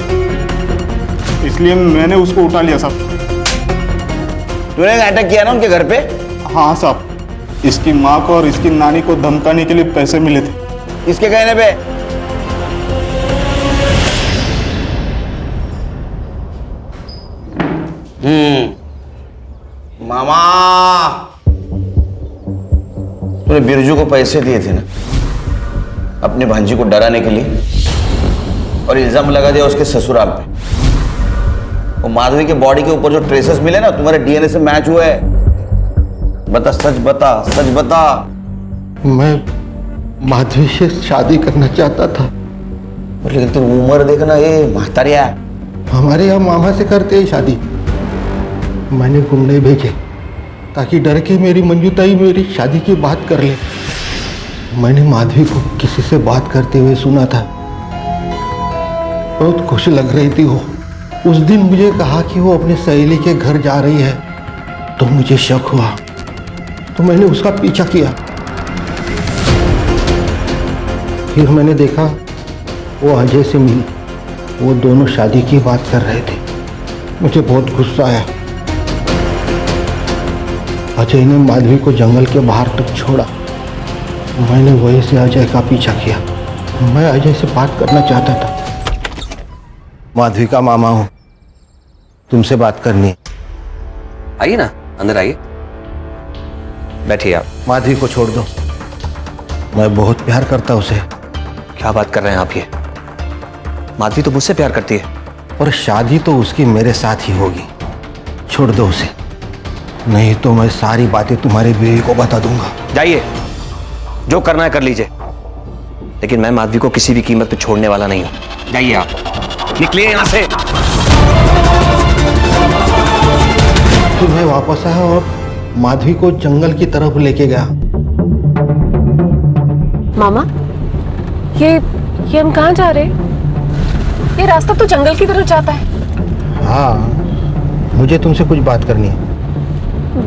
इसलिए मैंने उसको उठा लिया साहब। तूने अटैक किया ना उनके घर पे? हाँ साहब, इसकी माँ को और इसकी नानी को धमकाने के लिए पैसे मिले थे। इसके कहने पे? मामा, तूने बिरजू को पैसे दिए थे ना अपनी भांजी को डराने के लिए, और इल्जाम लगा दिया उसके ससुराल पे। वो माधवी के बॉडी के ऊपर जो ट्रेसेस मिले ना तुम्हारे DNA से मैच हुए। बता, सच बता, सच बता। मैं माधवी से शादी करना चाहता था। लेकिन तुम उम्र देखना, ये महतारिया। हमारे यहाँ मामा से करते हैं शादी। मैंने गुंडे भेजे ताकि डर के मेरी मंजूताई मेरी शादी की बात कर ले। मैंने माधवी को किसी से बात करते हुए सुना था, बहुत खुश लग रही थी वो। उस दिन मुझे कहा कि वो अपनी सहेली के घर जा रही है, तो मुझे शक हुआ, तो मैंने उसका पीछा किया। फिर मैंने देखा वो अजय से मिली, वो दोनों शादी की बात कर रहे थे। मुझे बहुत गुस्सा आया, अजय ने माधवी को जंगल के बाहर तक छोड़ा। मैंने वहीं से अजय का पीछा किया। मैं अजय से बात करना चाहता था। माधवी का मामा हूं, तुमसे बात करनी है। आइए ना, अंदर आइए, बैठिए आप। माधवी को छोड़ दो, मैं बहुत प्यार करता उसे। क्या बात कर रहे हैं आप ये? माधवी तो मुझसे प्यार करती है। और शादी तो उसकी मेरे साथ ही होगी। छोड़ दो उसे, नहीं तो मैं सारी बातें तुम्हारी बीवी को बता दूंगा। जाइए, जो करना है कर लीजिए, लेकिन मैं माधवी को किसी भी कीमत पे छोड़ने वाला नहीं हूं। जाइए आप, निकलिए यहां से। फिर मैं वापस आया और माधवी को जंगल की तरफ लेके गया। मामा, ये हम कहाँ जा रहे हैं? ये रास्ता तो जंगल की तरफ जाता है। हाँ, मुझे तुमसे कुछ बात करनी है।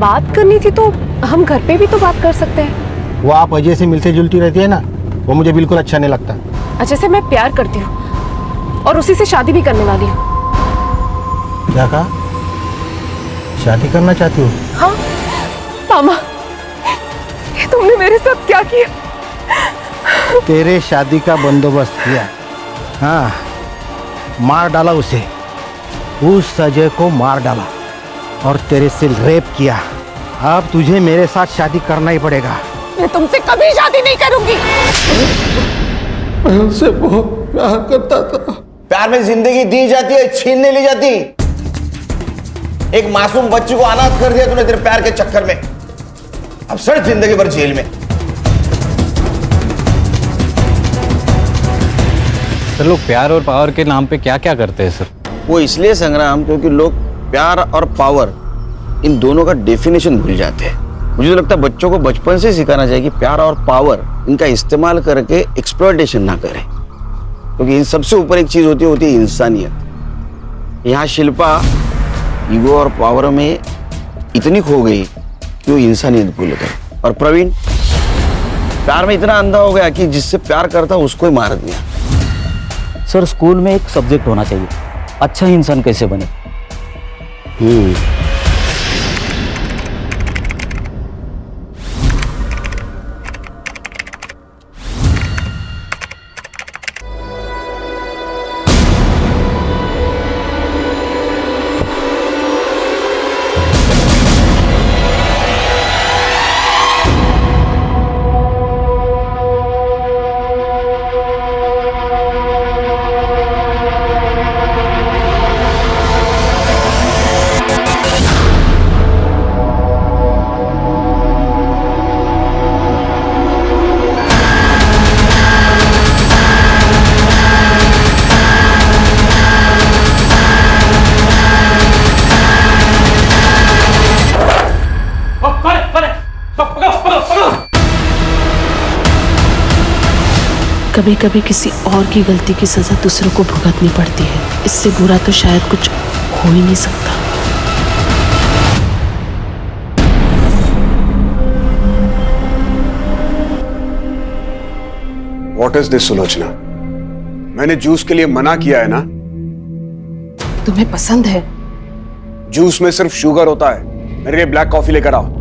बात करनी थी तो हम घर पे भी तो बात कर सकते हैं। वो आप अजय से मिलते जुलती रहती है ना, वो मुझे बिल्कुल अच्छा नहीं लगता। अजय से मैं प्यार करती हूँ और उसी से शादी भी करने वाली हूँ। क्या कहा? शादी करना चाहती हो? हाँ मामा, ये तुमने मेरे साथ क्या किया? तेरे शादी का बंदोबस्त किया। हाँ, मार डाला उसे, उस अजय को मार डाला और तेरे से रेप किया। अब तुझे मेरे साथ शादी करना ही पड़ेगा। मैं तुमसे कभी शादी नहीं करूंगी। मैं उनसे बहुत प्यार करता था। प्यार में जिंदगी दी जाती है, छीन नहीं ली जाती। एक मासूम बच्ची को अनाथ कर दिया तूने तेरे प्यार के चक्कर में। अब सड़ जिंदगी भर जेल में। सर, लोग प्यार और पावर के नाम पे क्या क्या करते हैं सर? वो इसलिए संग्राम, क्योंकि लोग प्यार और पावर इन दोनों का डेफिनेशन भूल जाते हैं। मुझे तो लगता है बच्चों को बचपन से सिखाना चाहिए कि प्यार और पावर इनका इस्तेमाल करके एक्सप्लॉयटेशन ना करें, क्योंकि इन सबसे ऊपर एक चीज होती है इंसानियत। यहाँ शिल्पा ईगो और पावर में इतनी खो गई कि वो इंसानियत भूल गई। और प्रवीण प्यार में इतना अंधा हो गया कि जिससे प्यार करता उसको ही मार दिया। सर, स्कूल में एक सब्जेक्ट होना चाहिए, अच्छा इंसान कैसे बने। कभी कभी किसी और की गलती की सजा दूसरों को भुगतनी पड़ती है। इससे बुरा तो शायद कुछ हो ही नहीं सकता। What is this, Sulochana? मैंने जूस के लिए मना किया है ना। तुम्हें पसंद है? जूस में सिर्फ शुगर होता है। मेरे लिए ब्लैक कॉफी लेकर आओ।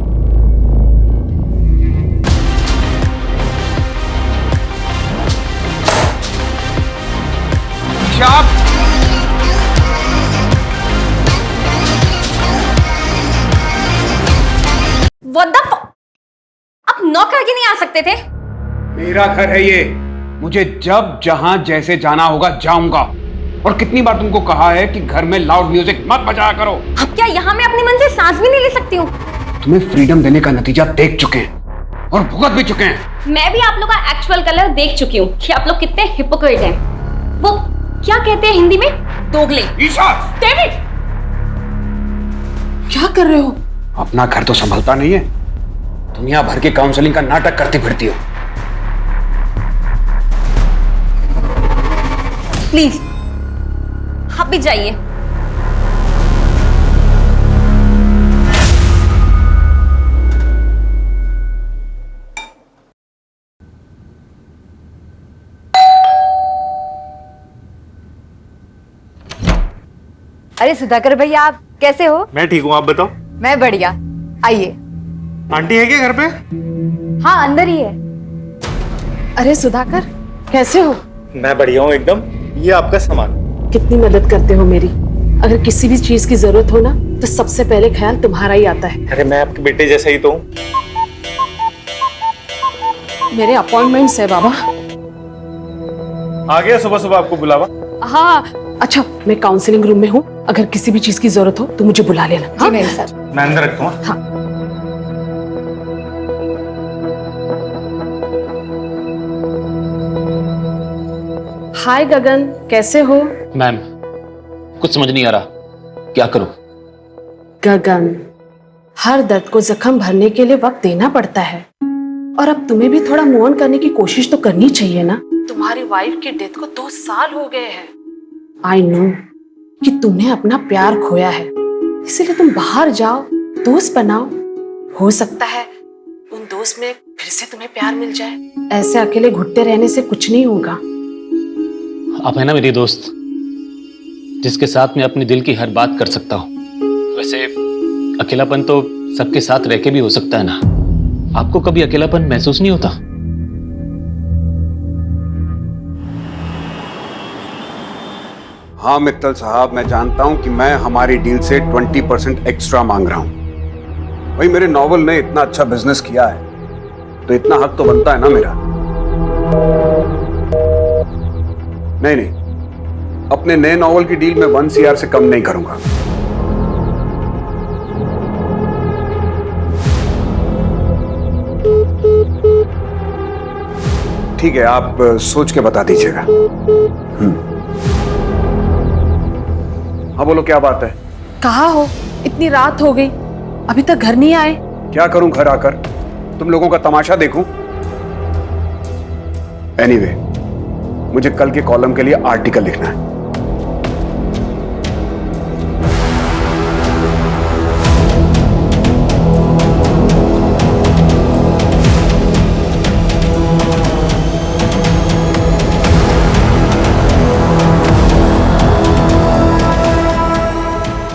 आप नॉक करके नहीं आ सकते थे? मेरा घर है ये, मुझे जब जहां जैसे जाना होगा जाऊंगा। और कितनी बार तुमको कहा है कि घर में लाउड म्यूजिक मत बजाया करो। अब क्या यहाँ मैं अपने मन से सांस भी नहीं ले सकती हूँ? तुम्हें फ्रीडम देने का नतीजा देख चुके हैं और भुगत भी चुके हैं। मैं भी आप लोग का एक्चुअल कलर देख चुकी हूँ कि आप लोग कितने हिपोक्रेट हैं। वो क्या कहते हैं हिंदी में? दोगले। ईशा! डेविड! क्या कर रहे हो? अपना घर तो संभलता नहीं है, दुनिया भर के काउंसलिंग का नाटक करती फिरती हो। प्लीज आप भी जाइए। अरे सुधाकर भैया, आप कैसे हो? मैं ठीक हूँ, आप बताओ। मैं बढ़िया। आइए आंटी है क्या घर पे? हाँ अंदर ही है। अरे सुधाकर, कैसे हो? मैं बढ़िया हूँ एकदम। ये आपका सामान। कितनी मदद करते हो मेरी। अगर किसी भी चीज की जरूरत हो ना तो सबसे पहले ख्याल तुम्हारा ही आता है। अरे मैं आपके बेटे जैसा ही तो हूँ। मेरे अपॉइंटमेंट्स है बाबा। आ गया सुबह सुबह आपको बुलावा? हाँ अच्छा, मैं काउंसलिंग रूम में हूँ, अगर किसी भी चीज की जरूरत हो तो मुझे बुला लेना। हाँ? मेरे सर। मैं अंदर रखता हूँ। हाँ। हाय गगन, कैसे हो? मैम, कुछ समझ नहीं आ रहा, क्या करूं? गगन, हर दर्द को जख्म भरने के लिए वक्त देना पड़ता है, और अब तुम्हें भी थोड़ा मूव ऑन करने की कोशिश तो करनी चाहिए ना। तुम्हारी वाइफ की डेथ को 2 साल हो गए हैं। आई नो कि तुमने अपना प्यार खोया है, इसीलिए तुम बाहर जाओ, दोस्त बनाओ, हो सकता है उन दोस्त में फिर से तुम्हें प्यार मिल जाए। ऐसे अकेले घुटते रहने से कुछ नहीं होगा। आप है ना मेरी दोस्त, जिसके साथ मैं अपने दिल की हर बात कर सकता हूँ। वैसे अकेलापन तो सबके साथ रह के भी हो सकता है ना। आपको कभी अकेलापन महसूस नहीं होता? हाँ मित्तल साहब, मैं जानता हूं कि मैं हमारी डील से 20% एक्स्ट्रा मांग रहा हूं। भाई मेरे नॉवल ने इतना अच्छा बिजनेस किया है तो इतना हक तो बनता है ना मेरा। नहीं, अपने नए नॉवल की डील में 1 CR से कम नहीं करूंगा। ठीक है, आप सोच के बता दीजिएगा। हाँ बोलो, क्या बात है? कहाँ हो? इतनी रात हो गई, अभी तक घर नहीं आए। क्या करूं घर आकर? तुम लोगों का तमाशा देखूं? एनीवे, मुझे कल के कॉलम के लिए आर्टिकल लिखना है।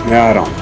मैं आ रहा हूं।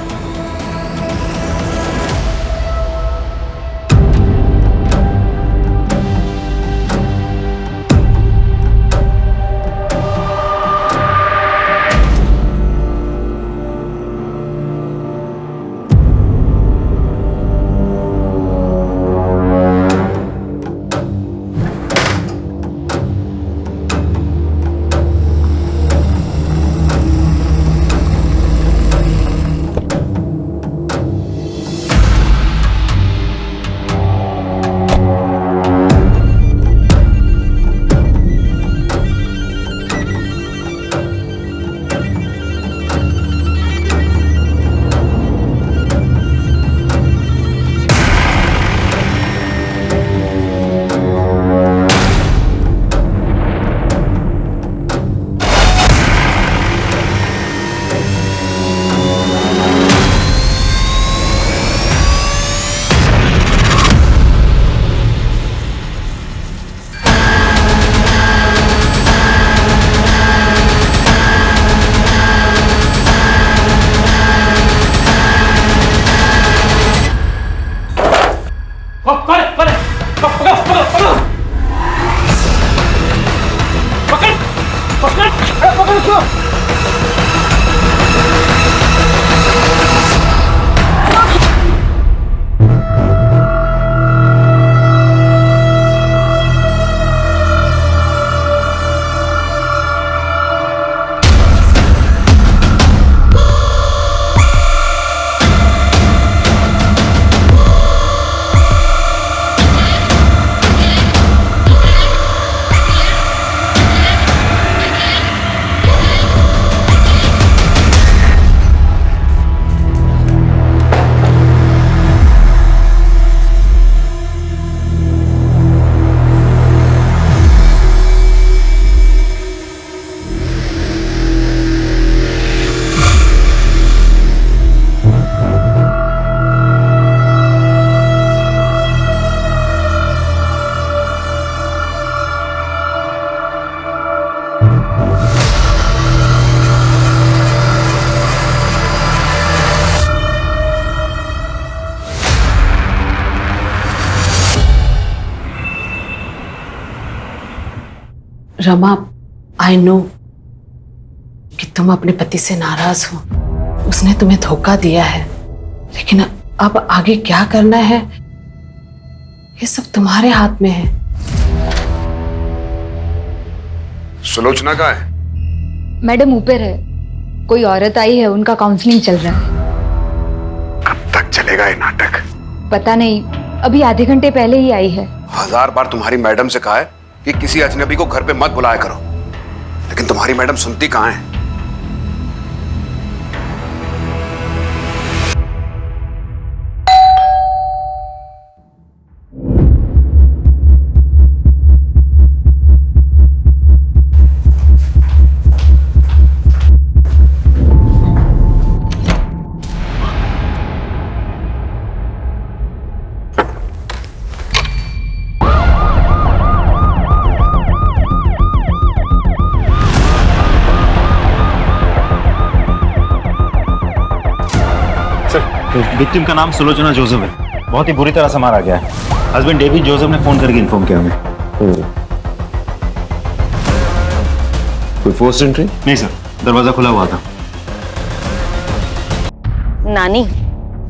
रमा, आई नो कि तुम अपने पति से नाराज हो, उसने तुम्हें धोखा दिया है, लेकिन अब आगे क्या करना है ये सब तुम्हारे हाथ में है। सुलोचना कहाँ है? मैडम ऊपर है, कोई औरत आई है, उनका काउंसलिंग चल रहा है। कब तक चलेगा ये नाटक? पता नहीं, अभी आधे घंटे पहले ही आई है। 1000 बार तुम्हारी मैडम से कहा है कि किसी अजनबी को घर पे मत बुलाया करो, लेकिन तुम्हारी मैडम सुनती कहाँ है? विक्टिम का नाम सुलोचना जोसेफ है, बहुत ही बुरी तरह से मारा गया है। हस्बैंड डेविड जोसेफ ने फोन करके इन्फॉर्म किया हमें। कोई फोर्स एंट्री? नहीं सर, दरवाजा खुला हुआ था। नानी,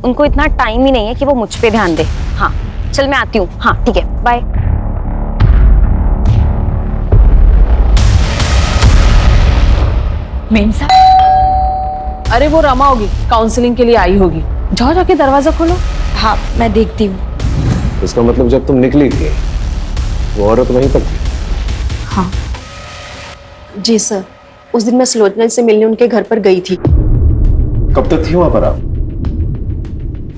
उनको इतना टाइम ही नहीं है कि वो मुझ पे ध्यान दे। हाँ चल, मैं आती हूँ। हाँ ठीक है, बाय। मेम साहब, अरे वो रमा होगी, काउंसलिंग के लिए आई होगी। जाओ जाके दरवाजा खोलो। हाँ मैं देखती हूँ। इसका मतलब जब तुम निकली थी वो औरत वहीं तक थी? हाँ जी सर, उस दिन मैं सुलोचना से मिलने उनके घर पर गई थी। कब तक थी वहां पर आप?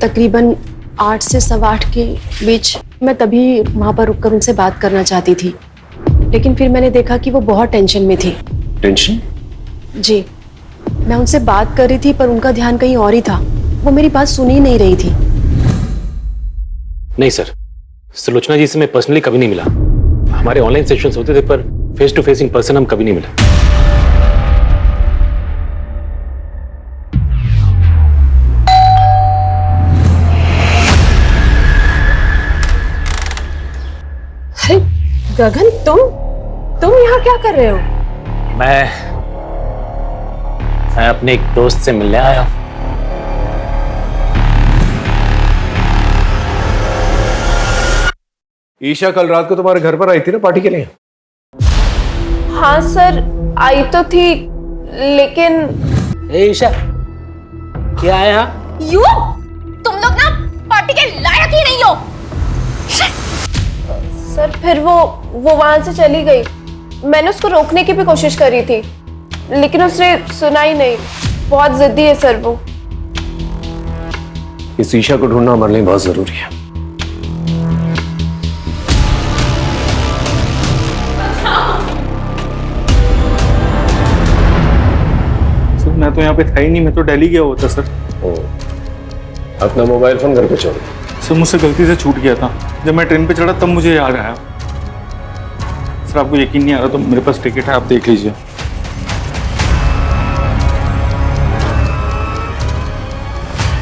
तकरीबन 8 से 8:15 के बीच। मैं तभी वहां पर रुककर उनसे बात करना चाहती थी, लेकिन फिर मैंने देखा कि वो बहुत टेंशन में थी। टेंशन? जी, मैं उनसे बात कर रही थी पर उनका ध्यान कहीं और ही था। वो मेरी बात सुन ही नहीं रही थी। नहीं सर, सुलोचना जी से मैं पर्सनली कभी नहीं मिला। हमारे ऑनलाइन सेशंस होते थे, पर face to face in person हम कभी नहीं मिले। अरे गगन, तुम यहाँ क्या कर रहे हो? मैं अपने एक दोस्त से मिलने आया हूं। ईशा कल रात को तुम्हारे घर पर आई थी ना पार्टी के लिए? हाँ सर, आई तो थी, लेकिन ईशा क्या है यहाँ? यू, तुम लोग ना पार्टी के लायक ही नहीं हो। सर फिर वो वहां से चली गई। मैंने उसको रोकने की भी कोशिश करी थी, लेकिन उसने सुना ही नहीं। बहुत जिद्दी है सर वो। इस ईशा को ढूंढना हमारे लिए बहुत जरूरी है। सर मैं तो यहाँ पे था ही नहीं, मैं तो दिल्ली गया हुआ था सर। अपना मोबाइल फोन घर पे छोड़। सर मुझसे गलती से छूट गया था, जब मैं ट्रेन पे चढ़ा तब मुझे याद आया। सर आपको यकीन नहीं आ रहा तो मेरे पास टिकट है, आप देख लीजिए।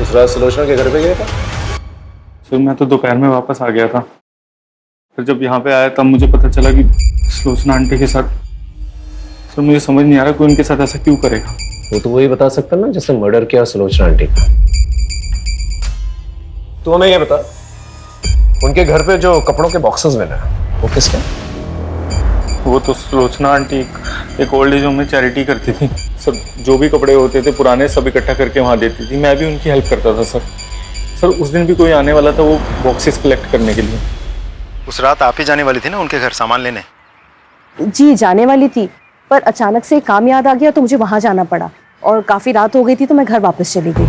उस रात सुलोचना के घर पे गया था? सर मैं तो दोपहर में वापस आ गया था। फिर जब यहाँ पे आया तब मुझे पता चला कि सुलोचना आंटी के साथ। सर मुझे समझ नहीं आ रहा कोई उनके साथ ऐसा क्यों करेगा। वो तो वही बता सकता ना जिसने मर्डर किया सुलोचना आंटी का। तो हमें ये बता, उनके घर पे जो कपड़ों के बॉक्सेस मिले वो किसके? वो तो सुलोचना आंटी एक ओल्ड एज होम में चैरिटी करती थी। सर जो भी कपड़े होते थे पुराने सब इकट्ठा करके वहाँ देती थी। मैं भी उनकी हेल्प करता था सर। सर उस दिन भी कोई आने वाला था वो बॉक्सेस कलेक्ट करने के लिए। उस रात आप ही जाने वाली थी ना उनके घर सामान लेने? जी जाने वाली थी, पर अचानक से काम याद आ गया तो मुझे वहां जाना पड़ा, और काफी रात हो गई थी तो मैं घर वापस चली गई।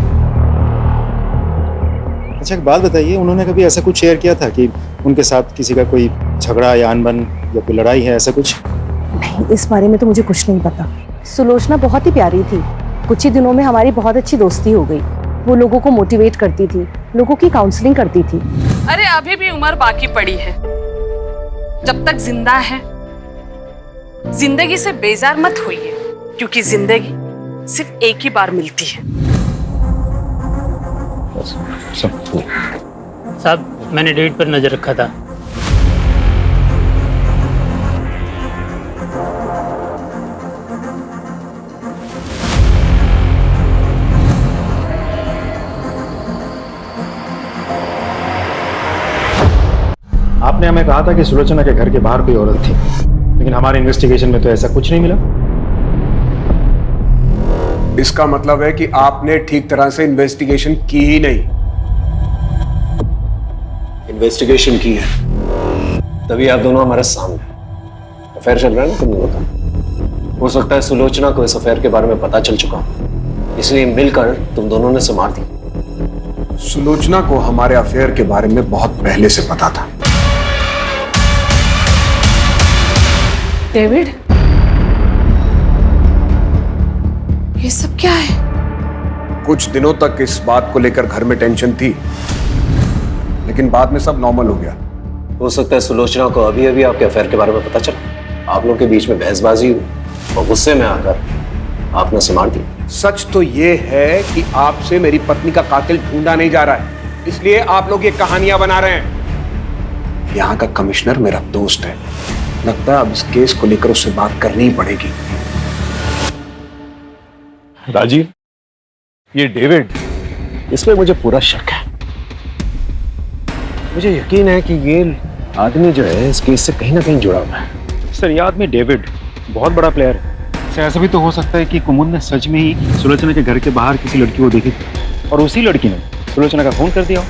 अच्छा एक बात बताइए, उन्होंने कभी ऐसा कुछ शेयर किया था कि उनके साथ किसी का कोई झगड़ा या अनबन या कोई लड़ाई है, ऐसा कुछ? नहीं, इस बारे में तो मुझे कुछ नहीं पता। सुलोचना बहुत ही प्यारी थी। कुछ ही दिनों में हमारी बहुत अच्छी दोस्ती हो गई। वो लोगों को मोटिवेट करती थी, लोगों की काउंसलिंग करती थी। अरे अभी भी उम्र बाकी पड़ी है। जब तक जिंदा है जिंदगी से बेजार मत होइए, क्योंकि जिंदगी सिर्फ एक ही बार मिलती है। साहब मैंने डेट पर नजर रखा था। कहा था कि सुलोचना के घर के बाहर कोई औरत थी, लेकिन हमारे इन्वेस्टिगेशन में तो ऐसा कुछ नहीं मिला। इसका मतलब है कि आपने ठीक तरह से इन्वेस्टिगेशन की ही नहीं। इन्वेस्टिगेशन की है, तभी आप दोनों हमारे सामने। अफेयर चल रहा है ना तुम लोगों का। हो सकता है सुलोचना को इस अफेयर के बारे में पता चल चुका हो, इसलिए मिलकर तुम दोनों ने उसे मार दी। सुलोचना को हमारे अफेयर के बारे में बहुत पहले से पता था। डेविड, ये सब क्या है? कुछ दिनों तक इस बात को लेकर घर में टेंशन थी, लेकिन बाद में सब नॉर्मल हो गया। हो सकता है सुलोचना को अभी अभी आपके अफेयर के बारे में पता चला, आप लोगों के बीच में बहसबाजी हुई और गुस्से में आकर आपने उसे मार दी। सच तो ये है कि आपसे मेरी पत्नी का कातिल ढूंढा नहीं जा रहा है, इसलिए आप लोग ये कहानियां बना रहे हैं। यहाँ का कमिश्नर मेरा दोस्त है, लगता है अब इस केस को लेकर उससे बात करनी ही पड़ेगी। राजीव, ये डेविड, इसमें मुझे पूरा शक है। मुझे यकीन है कि ये आदमी जो है इस केस से कहीं ना कहीं जुड़ा हुआ है। सर, ये आदमी डेविड बहुत बड़ा प्लेयर है। सर, ऐसा भी तो हो सकता है कि कुमुद ने सच में ही सुलोचना के घर के बाहर किसी लड़की को देखी थी और उसी लड़की ने सुलोचना का फोन कर दिया।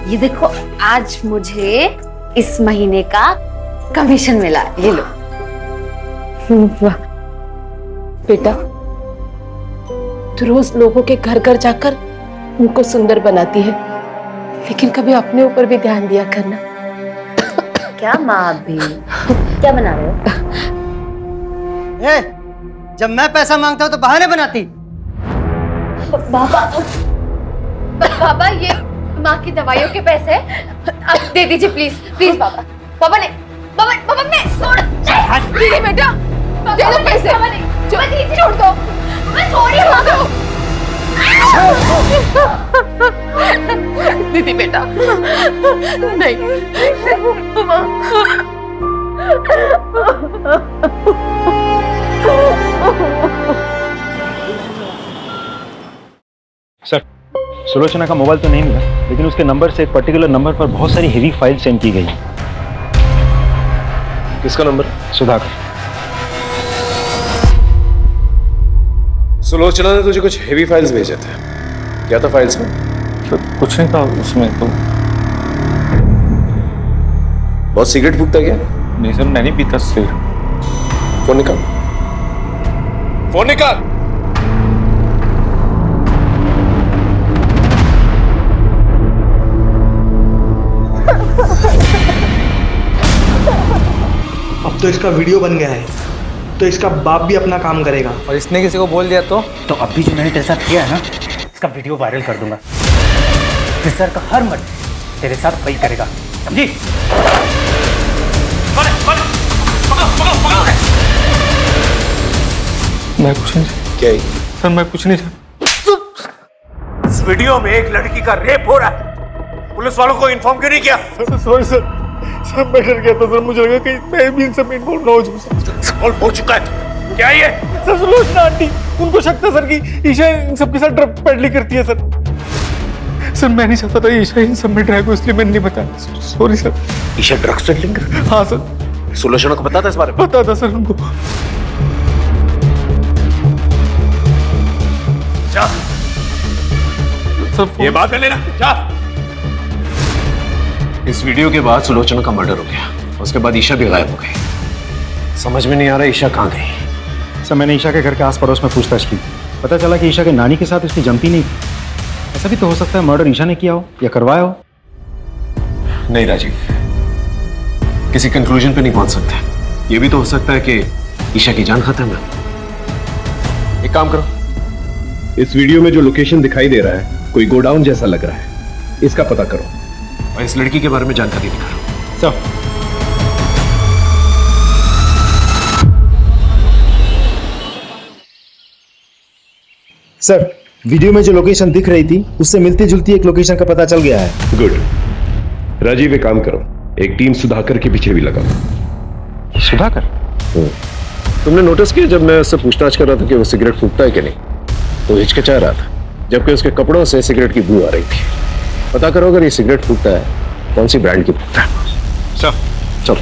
ये देखो, आज मुझे इस महीने का कमीशन मिला, ये लो। वाह बेटा, तू रोज लोगों के घर घर जाकर उनको सुंदर बनाती है, लेकिन कभी अपने ऊपर भी ध्यान दिया करना। क्या माँ भी क्या बना रहे हो? जब मैं पैसा मांगता हूँ तो बहाने बनाती। बाबा, ये माँ की दवाइयों के पैसे आप दे दीजिए, प्लीज प्लीज। बाबा बाबा ने दीदी बेटा, दे दो पैसे। छोड़ दो, दीदी बेटा, नहीं। सर, सुलोचना का मोबाइल तो नहीं मिला, लेकिन उसके नंबर से एक पर्टिकुलर नंबर पर बहुत सारी हेवी फाइल सेंड की गई। किसका नंबर? सुधाकर। सुलोचना ने तुझे कुछ हेवी फाइल्स भेजे थे, क्या था फाइल्स में? सर, कुछ नहीं था उसमें तो। बहुत सिगरेट फूकता क्या? नहीं सर, मैं नहीं पीता सिगरेट। फोन निकाल, फोन निकाल। अब तो इसका वीडियो बन गया है, तो इसका बाप भी अपना काम करेगा। और इसने किसी को बोल दिया तो अभी जो मैंने तेरे साथ किया है ना, इसका वीडियो वायरल कर दूंगा। सर का हर मर्द तेरे साथ वही करेगा, समझी? मैं कुछ नहीं। क्या है? सर, मैं कुछ नहीं था। इस वीडियो में एक लड़की का रेप हो रहा है, पुलिस वालों को इन्फॉर्म क्यों नहीं किया? सॉरी सर, मैं डर गया था सर, मुझे लगा कि मैं भी इन सब में इन्वॉल्व ना हो जाऊं। सॉल्व हो चुका है, क्या ये? सर, सुलोचना आंटी, उनको शक था सर कि ईशा इन सबके साथ ड्रग पेडलिंग करती है सर। सर, मैं नहीं चाहता था ईशा इन सब में ड्रैग हो, इसलिए मैंने नहीं बताया। Sorry sir. Isha drugs peddling? हाँ सर। सुलोचना को पता था इस बारे में? पता था सर उनको। जा सर, ये बात कर लेना, जा। इस वीडियो के बाद सुलोचना का मर्डर हो गया, उसके बाद ईशा भी गायब हो गई। समझ में नहीं आ रहा ईशा कहाँ गई। सर, मैंने ईशा के घर के आस पड़ोस में पूछताछ की, पता चला कि ईशा के नानी के साथ उसकी जमती नहीं थी। ऐसा भी तो हो सकता है मर्डर ईशा ने किया हो या करवाया हो। नहीं राजीव, किसी कंक्लूजन पे नहीं पहुंच सकते। ये भी तो हो सकता है कि ईशा की जान खत्म है। एक काम करो, इस वीडियो में जो लोकेशन दिखाई दे रहा है कोई गोडाउन जैसा लग रहा है, इसका पता करो और इस लड़की के बारे में जानकारी निकालो। सब सर, वीडियो में जो लोकेशन दिख रही थी उससे मिलती जुलती एक लोकेशन का पता चल गया है। गुड। राजीव एक काम करो, एक टीम सुधाकर के पीछे भी लगाओ। सुधाकर? तुमने नोटिस किया जब मैं उससे पूछताछ कर रहा था कि वो सिगरेट फूकता है कि नहीं, तो हिचकिचा रहा था, जबकि उसके कपड़ों से सिगरेट की बू आ रही थी। पता करो अगर ये सिगरेट फूकता है कौन सी ब्रांड की फूकता है। चलो।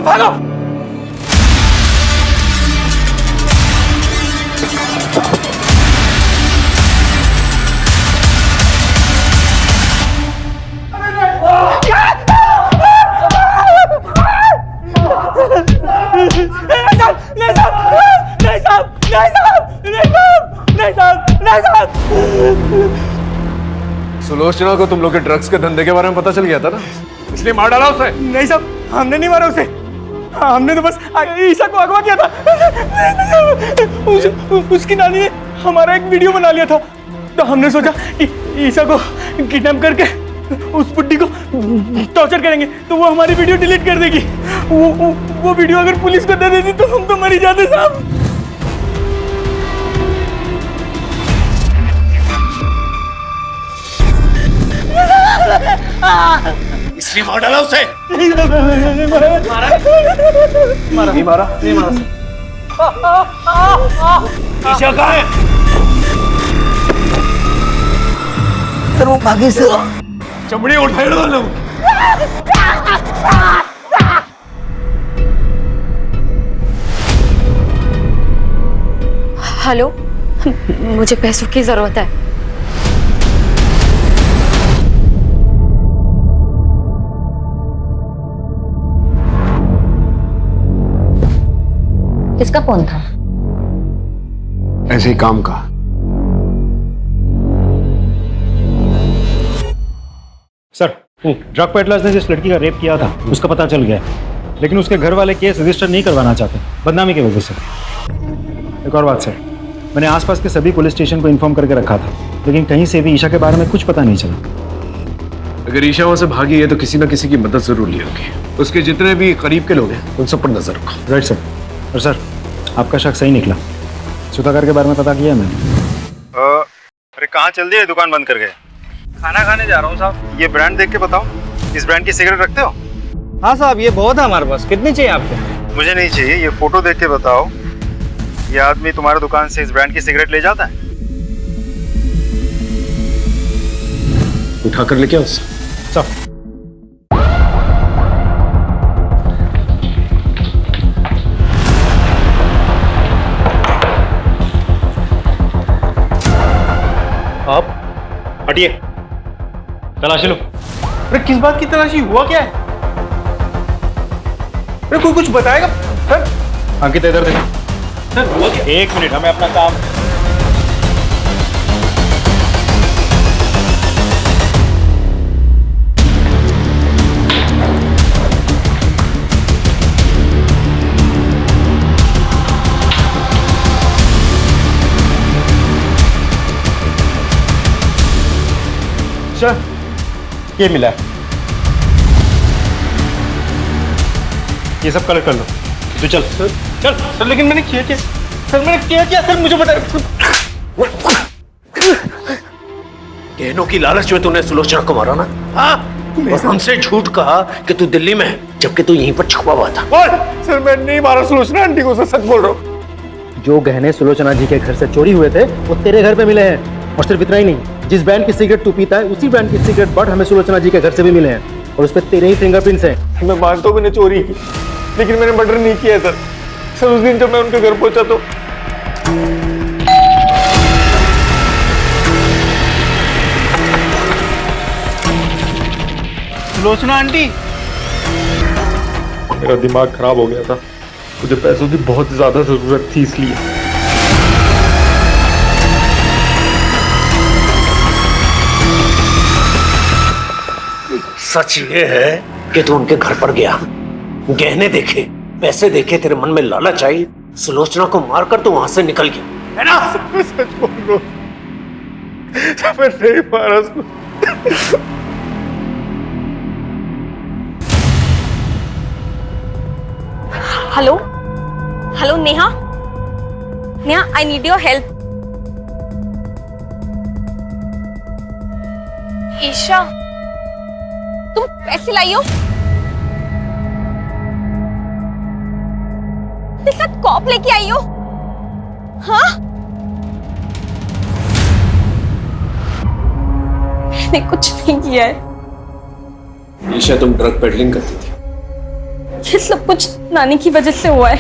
भागो! सुलोचना को तुम लोग के ड्रग्स के धंधे के बारे में पता चल गया था ना, इसलिए मार डाला उसे। नहीं साहब, हमने नहीं मारा उसे, हमने तो बस ईशा को अगवा किया था। उसकी नानी ने हमारा एक वीडियो बना लिया था, तो हमने सोचा कि ईशा को किडनैप करके उस बुड्ढी को टॉर्चर करेंगे तो वो हमारी वीडियो डिलीट कर देगी। वो वीडियो अगर पुलिस को दे देती तो हम तो मर ही जाते साहब। इसलिए मार डाला उसे। मारा। ईशा कहाँ है? सर वो भागी से चमड़ी उठाए डालो। हेलो, मुझे पैसों की जरूरत है। किसका फोन था? ऐसे ही काम का। सर, ड्रग पेडलर्स ने जिस लड़की का रेप किया था उसका पता चल गया है, लेकिन उसके घर वाले केस रजिस्टर नहीं करवाना चाहते बदनामी की वजह से। एक और बात सर, मैंने आसपास के सभी पुलिस स्टेशन को इन्फॉर्म करके रखा था, लेकिन कहीं से भी ईशा के बारे में कुछ पता नहीं चला। अगर ईशा वहां से भागी है तो किसी ना किसी की मदद जरूर ली होगी। उसके जितने भी करीब के लोग हैं उन सब पर नजर रखो। Right sir. और सर, आपका शक सही निकला। सुधाकर के बारे में पता किया मैंने। अरे कहाँ चल दिए दुकान बंद करके? खाना खाने जा रहा हूँ साहब। ये ब्रांड देख के बताओ, इस ब्रांड की सिगरेट रखते हो? हाँ साहब, ये बहुत है हमारे पास। कितनी चाहिए आपको? मुझे नहीं चाहिए, ये फोटो देख के बताओ, ये आदमी तुम्हारे दुकान से इस ब्रांड की सिगरेट ले जाता है? उठा कर लेके आओ सब। आप हटिए, तलाशी लो। अरे किस बात की तलाशी? हुआ क्या है? अरे कोई कुछ बताएगा सर? अंकित इधर देखो। सर हुआ क्या? एक मिनट, हमें अपना काम। सर ये मिला है, ये सब कलेक्ट कर लो। तू चल चल। सर लेकिन मैंने किया क्या? सर मैंने किया क्या? सर मुझे बता। गहनों की लालच में तूने सुलोचना को मारा ना? हाँ? और हमसे झूठ कहा कि तू दिल्ली में है, जबकि तू यहीं पर छुपा हुआ था। सर मैं नहीं मारा सुलोचना आंटी को, सच बोल रहा हूँ। जो गहने सुलोचना जी के घर से चोरी हुए थे वो तेरे घर पे मिले हैं। और सिर्फ इतना ही नहीं, जिस ब्रांड की सिगरेट तू पीता है उसी ब्रांड की सिगरेट बट हमें सुलोचना जी के घर से भी मिले हैं, और उस पर तेरे ही फिंगरप्रिंट्स हैं। मैं मानता हूँ मैंने चोरी की, लेकिन मैंने मर्डर नहीं किया सर। सर उस दिन जब मैं उनके घर पहुंचा तो सुलोचना आंटी, मेरा दिमाग खराब हो गया था, मुझे पैसों की बहुत ज्यादा जरूरत थी इसलिए। सच ये है कि तू उनके घर पर गया, गहने देखे, पैसे देखे, तेरे मन में लालच आई, सुलोचना को मारकर तू वहां से निकल गया, है ना? सच बोल रहा हूं, मैं नहीं मारा उसको। Hello hello Neha, Neha I need your help. Isha तुम पैसे लाई हो? तेरे साथ कॉप लेके आई हो? हाँ? मैंने कुछ नहीं किया है। ईशा तुम ड्रग पेडलिंग करती थी। ये सब कुछ नानी की वजह से हुआ है।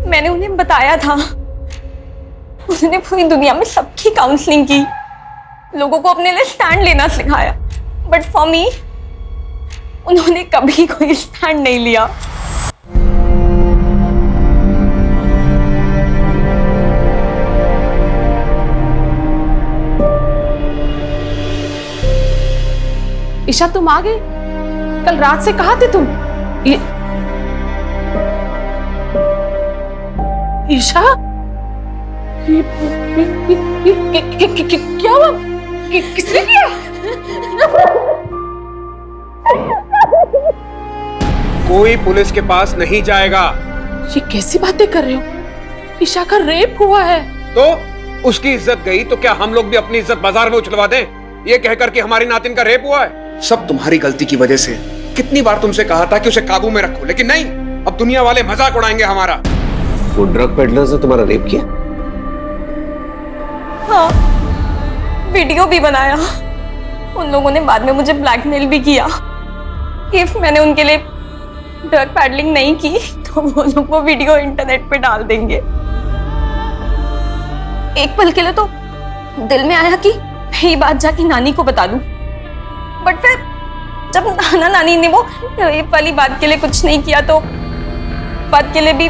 मैंने उन्हें बताया था, उन्होंने पूरी दुनिया में सबकी काउंसलिंग की, लोगों को अपने लिए स्टैंड लेना सिखाया, बट फॉर मी उन्होंने कभी कोई स्टैंड नहीं लिया। ईशा तुम आ गई? कल रात से कहाँ थे तुम? ईशा क्या हुआ? किसने किया? कोई पुलिस के पास नहीं जाएगा। ये कैसी बातें कर रहे हो? ईशा का रेप हुआ है। तो उसकी इज्जत गई तो क्या हम लोग भी अपनी इज्जत बाजार में उछलवा दें, ये कहकर कि हमारी नातिन का रेप हुआ है? सब तुम्हारी गलती की वजह से। कितनी बार तुमसे कहा था कि उसे काबू में रखो, लेकिन नहीं, अब दुनिया वाले मजाक उड़ाएंगे हमारा। वो ड्रग पेडलर्स ने तुम्हारा रेप किया? हाँ, वीडियो भी बनाया। उन लोगों ने बाद में मुझे ब्लैकमेल भी किया। इफ मैंने उनके लिए ड्रग पैडलिंग नहीं की तो वो लोग वो वीडियो इंटरनेट पे डाल देंगे। एक पल के लिए तो दिल में आया कि मैं ये बात जाके नानी को बता दूं, बट फिर जब नाना नानी ने वो रेप वाली बात के लिए कुछ नहीं किया तो बात के लिए भी,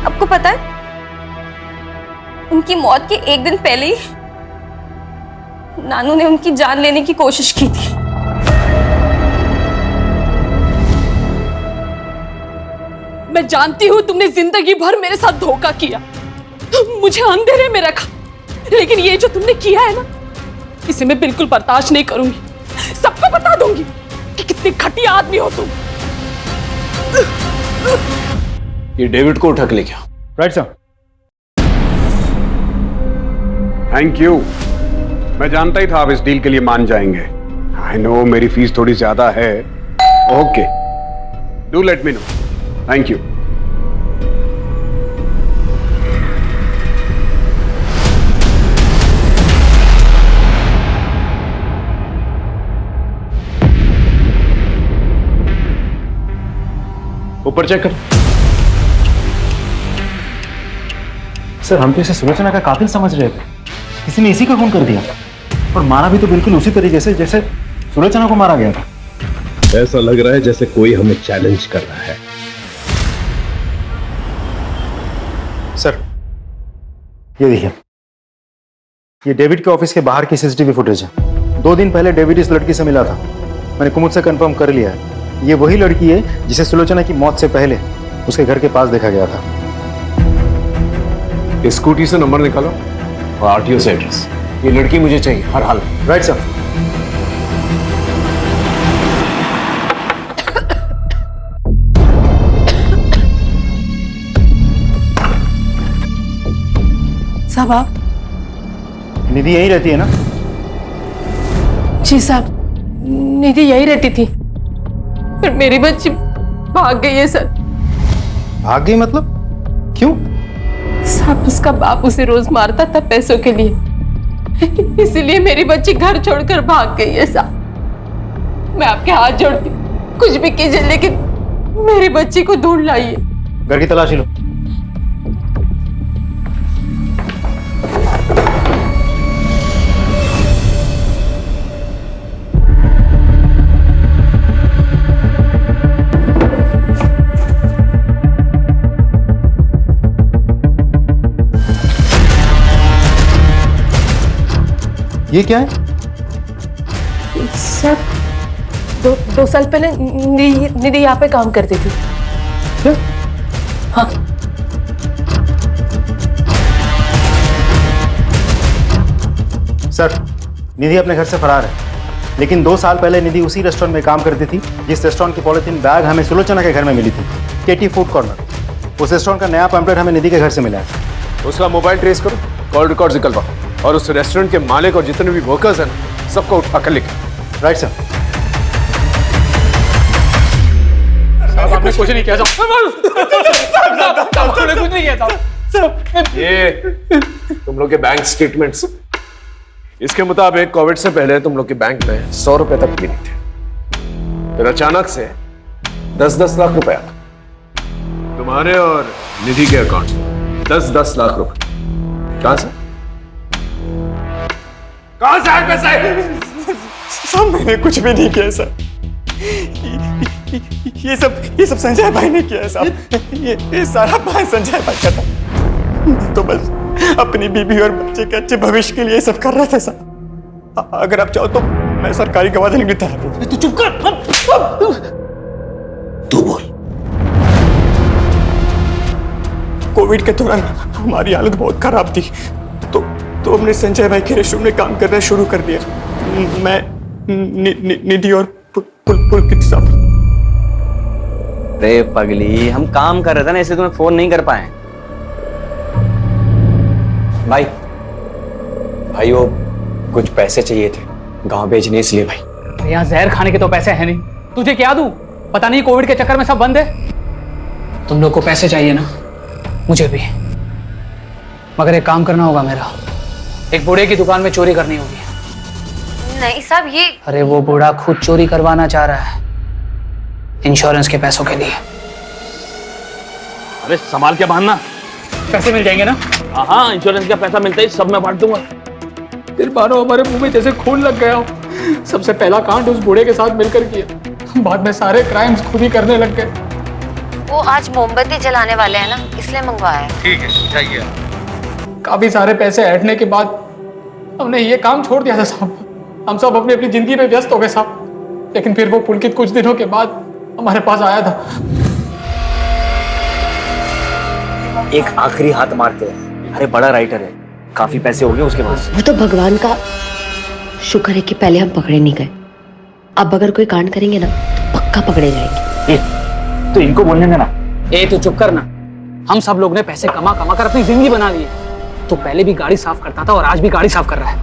आपको पता है उनकी मौत के एक दिन पहले ही नानू ने उनकी जान लेने की कोशिश की थी। मैं जानती हूँ तुमने जिंदगी भर मेरे साथ धोखा किया, मुझे अंधेरे में रखा, लेकिन ये जो तुमने किया है ना, इसे मैं बिल्कुल बर्दाश्त नहीं करूंगी। सबको बता दूंगी कि कितने घटिया आदमी हो तुम। ये डेविड को उठा के लेके आओ। Right sir. Thank you. मैं जानता ही था आप इस डील के लिए मान जाएंगे। आई नो मेरी फीस थोड़ी ज्यादा है। Okay, do let me know. Thank you. ऊपर चेक कर। सर हम तो इसे सुलोचना का कातिल समझ रहे थे, किसी ने इसी का खून कर दिया, और मारा भी तो बिल्कुल उसी तरीके से जैसे सुलोचना को मारा गया था। ऐसा लग रहा है जैसे कोई हमें चैलेंज कर रहा है। सर ये देखिए, ये डेविड के ऑफिस के बाहर की सीसीटीवी फुटेज है। 2 दिन पहले डेविड इस लड़की से मिला था। मैंने कुमुद से कंफर्म कर लिया है, ये वही लड़की है जिसे सुलोचना की मौत से पहले उसके घर के पास देखा गया था। स्कूटी से नंबर निकालो और आरटीओ से एड्रेस। ये लड़की मुझे चाहिए हर हाल में। Right sir. साहब आप? निधि यही रहती है ना? जी साहब, निधि यही रहती थी, फिर मेरी बच्ची भाग गई है सर। भाग गई मतलब? क्यों? साहब उसका बाप उसे रोज मारता था पैसों के लिए, इसीलिए मेरी बच्ची घर छोड़कर भाग गई है साहब। मैं आपके हाथ जोड़ती हूँ, कुछ भी कीजिए लेकिन मेरी बच्ची को ढूंढ लाइए। घर की तलाशी लो। ये क्या है? सर, दो साल पहले निधि यहाँ पे काम करती थी। क्या? हाँ। सर, निधि अपने घर से फरार है, लेकिन 2 साल पहले निधि उसी रेस्टोरेंट में काम करती थी जिस रेस्टोरेंट की पॉलिथीन बैग हमें सुलोचना के घर में मिली थी, केटी फूड कॉर्नर। उस रेस्टोरेंट का नया पैम्पलेट हमें निधि के घर से मिला है। उसका मोबाइल ट्रेस करो, कॉल रिकॉर्ड निकलवाओ और उस रेस्टोरेंट के मालिक और जितने भी वर्कर्स हैं सबको उठा कर लिखो। Right sir. आपने कुछ नहीं किया कुछ नहीं किया। ये तुम लोग के बैंक स्टेटमेंट्स, इसके मुताबिक कोविड से पहले तुम लोग के बैंक में 100 रुपए तक भी नहीं थे, फिर अचानक से 10-10 लाख रुपए आ गए तुम्हारे और निधि के अकाउंट में। 10-10 लाख रुपए कहां से आए पैसे? सब मैंने कुछ भी नहीं किया सर। ये सब संजय भाई ने किया है साहब। ये सारा प्लान संजय भाई का था। तो बस अपनी बीबी और बच्चे के अच्छे भविष्य के लिए ये सब कर रहा था सर। अगर आप चाहो तो मैं सरकारी गवाह देने की तरह। तू चुप कर। तू बोल। कोविड के दौरान हमारी हालत बहुत खराब थी, तो हमने संजय भाई के रेस्टोरेंट में काम करना शुरू कर दिया। मैं निधि और पुलकित साहब। अरे पगली, हम काम कर रहे थे ना, इसलिए तुम्हें फोन नहीं कर पाए। भाई वो कुछ पैसे चाहिए थे गांव भेजने, इसलिए भाई। यहाँ जहर खाने के तो पैसे हैं नहीं, तुझे क्या दूं? पता नहीं कोविड के चक्कर में सब बंद है। तुम लोग को पैसे चाहिए ना, मुझे भी, मगर एक काम करना होगा मेरा। एक बूढ़े की दुकान में चोरी करनी होगी। नहीं साहब, ये अरे वो बूढ़ा खुद चोरी करवाना चाह रहा है इंश्योरेंस के पैसों के लिए। अरे संभाल के बांधना, पैसे मिल जाएंगे ना? हाँ, इंश्योरेंस का पैसा मिलता ही सब मैं बांट दूंगा। फिर मानो हमारे मुंह में जैसे खून लग गया हो। सबसे पहला कांड उस बूढ़े के साथ मिलकर किया, बाद में सारे क्राइम्स खुद ही करने लग गए। वो आज मोमबत्ती जलाने वाले हैं ना, इसलिए मंगवाया है। ठीक है, चाहिए। काफी सारे पैसे ऐंठने के बाद हमने ये काम छोड़ दिया था साहब। हम सब अपनी अपनी जिंदगी में व्यस्त हो गए साहब। लेकिन फिर वो पुलकित कुछ दिनों के बाद हमारे पास आया था। एक आखिरी हाथ मारते हैं। अरे बड़ा राइटर है, काफी पैसे हो गए उसके पास। वो तो भगवान का शुक्र है कि पहले हम पकड़े नहीं गए। अब अगर कोई कांड करेंगे ना तो पक्का पकड़े जाएंगे। तो इनको बोलने देना। ए तू चुप करना। हम सब लोग ने पैसे कमा कमा कर अपनी जिंदगी बना ली है। तो पहले भी गाड़ी साफ करता था और आज भी गाड़ी साफ कर रहा है।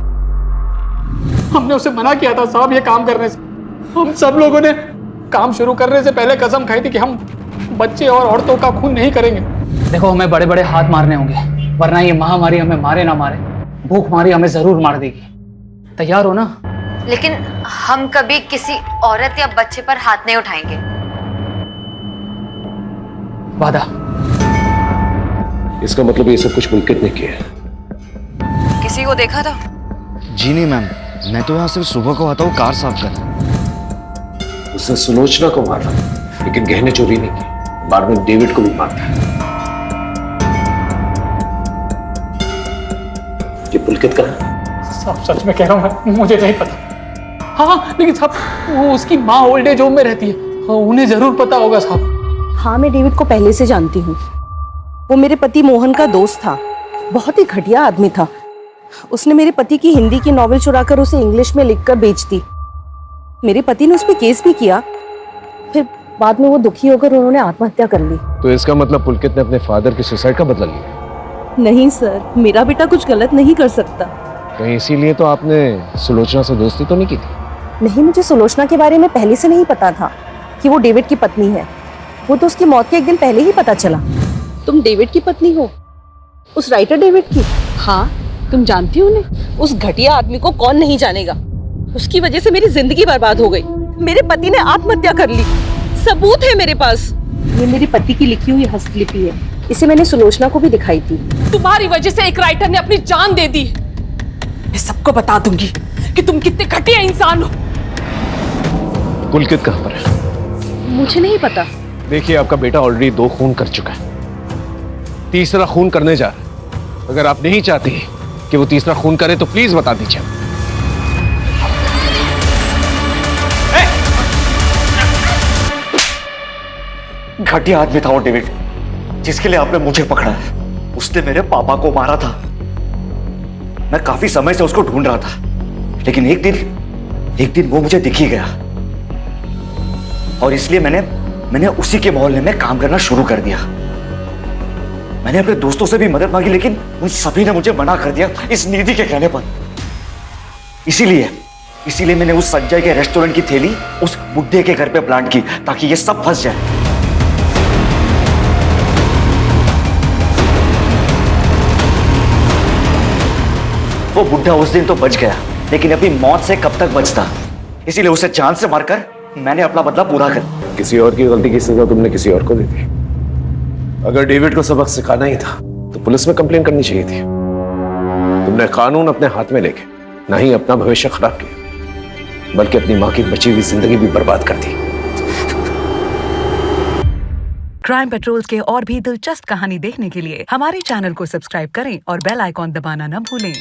हमने उसे मना किया था साहब ये काम करने से। हम सब लोगों ने काम शुरू करने से पहले कसम खाई थी कि हम बच्चे और औरतों का खून नहीं करेंगे। देखो, हमें बड़े बड़े हाथ मारने होंगे, वरना ये महामारी हमें मारे ना मारे, भूखमारी हमें जरूर मार देगी। तैयार हो ना? लेकिन हम कभी किसी औरत या बच्चे पर हाथ नहीं उठाएंगे। वादा। इसका मतलब ये सब कुछ पुलकित ने किया है। किसी को देखा था? जी नहीं मैम, मैं तो यहाँ सिर्फ सुबह को आता हूँ कार साफ करने। उसने सुलोचना को मारा, लेकिन गहने चोरी नहीं की। बाद में डेविड को भी मारता है। ये पुलकित का है? साहब सच में कह रहा हूँ, मुझे नहीं पता। हाँ, लेकिन साहब वो उसकी माँ ओल्ड एज होम में रहती है, उन्हें जरूर पता होगा साहब। हाँ, मैं डेविड को पहले से जानती हूँ। वो मेरे पति मोहन का दोस्त था, बहुत ही घटिया आदमी था। उसने मेरे पति की हिंदी की नॉवेल चुराकर उसे इंग्लिश में लिखकर बेच दी। मेरे पति ने उस पर केस भी किया, फिर बाद में वो दुखी होकर उन्होंने आत्महत्या कर ली। तो इसका मतलब पुलकित ने अपने फादर की सुसाइड का बदला लिया? नहीं सर, मेरा बेटा कुछ गलत नहीं कर सकता। कहीं इसीलिए तो आपने सुलोचना से दोस्ती तो नहीं की थी? नहीं, मुझे सुलोचना के बारे में पहले से नहीं पता था कि वो डेविड की पत्नी है। वो तो उसकी मौत के एक दिन पहले ही पता चला। तुम डेविड की पत्नी हो? उस राइटर डेविड की? हाँ, तुम जानती हो उन्हें? उस घटिया आदमी को कौन नहीं जानेगा। उसकी वजह से मेरी जिंदगी बर्बाद हो गई। मेरे पति ने आत्महत्या कर ली, सबूत है मेरे पास। ये मेरे पति की लिखी हुई हस्तलिपि है, इसे मैंने सुलोचना को भी दिखाई थी। तुम्हारी वजह से एक राइटर ने अपनी जान दे दी। मैं सबको बता दूंगी कि तुम कितने घटिया इंसान हो। पुलकित कहाँ पर है? मुझे नहीं पता। देखिए, आपका बेटा ऑलरेडी 2 खून कर चुका है, तीसरा खून करने जा रहा है। अगर आप नहीं चाहती कि वो तीसरा खून करे तो प्लीज बता दीजिए। घटिया आदमी था वो डेविड, जिसके लिए आपने मुझे पकड़ा है। उसने मेरे पापा को मारा था। मैं काफी समय से उसको ढूंढ रहा था, लेकिन एक दिन वो मुझे दिख ही गया, और इसलिए मैंने उसी के मोहल्ले में काम करना शुरू कर दिया। मैंने अपने दोस्तों से भी मदद मांगी, लेकिन उन सभी ने मुझे मना कर दिया इस निधि के कहने पर। इसीलिए मैंने उस संजय के रेस्टोरेंट की थैली उस बुड्ढे के घर पे प्लांट की, ताकि ये सब फंस जाए। वो बुड्ढा उस दिन तो बच गया, लेकिन अपनी मौत से कब तक बचता, इसीलिए उसे जान से मारकर मैंने अपना बदला पूरा कर। किसी और की गलती की सजा तुमने किसी और को दे दी। अगर डेविड को सबक सिखाना ही था तो पुलिस में कंप्लेन करनी चाहिए थी। तुमने कानून अपने हाथ में लेके ना ही अपना भविष्य खराब किया, बल्कि अपनी मां की बची हुई जिंदगी भी बर्बाद कर दी। क्राइम पेट्रोल्स के और भी दिलचस्प कहानी देखने के लिए हमारे चैनल को सब्सक्राइब करें और बेल आइकॉन दबाना न भूलें।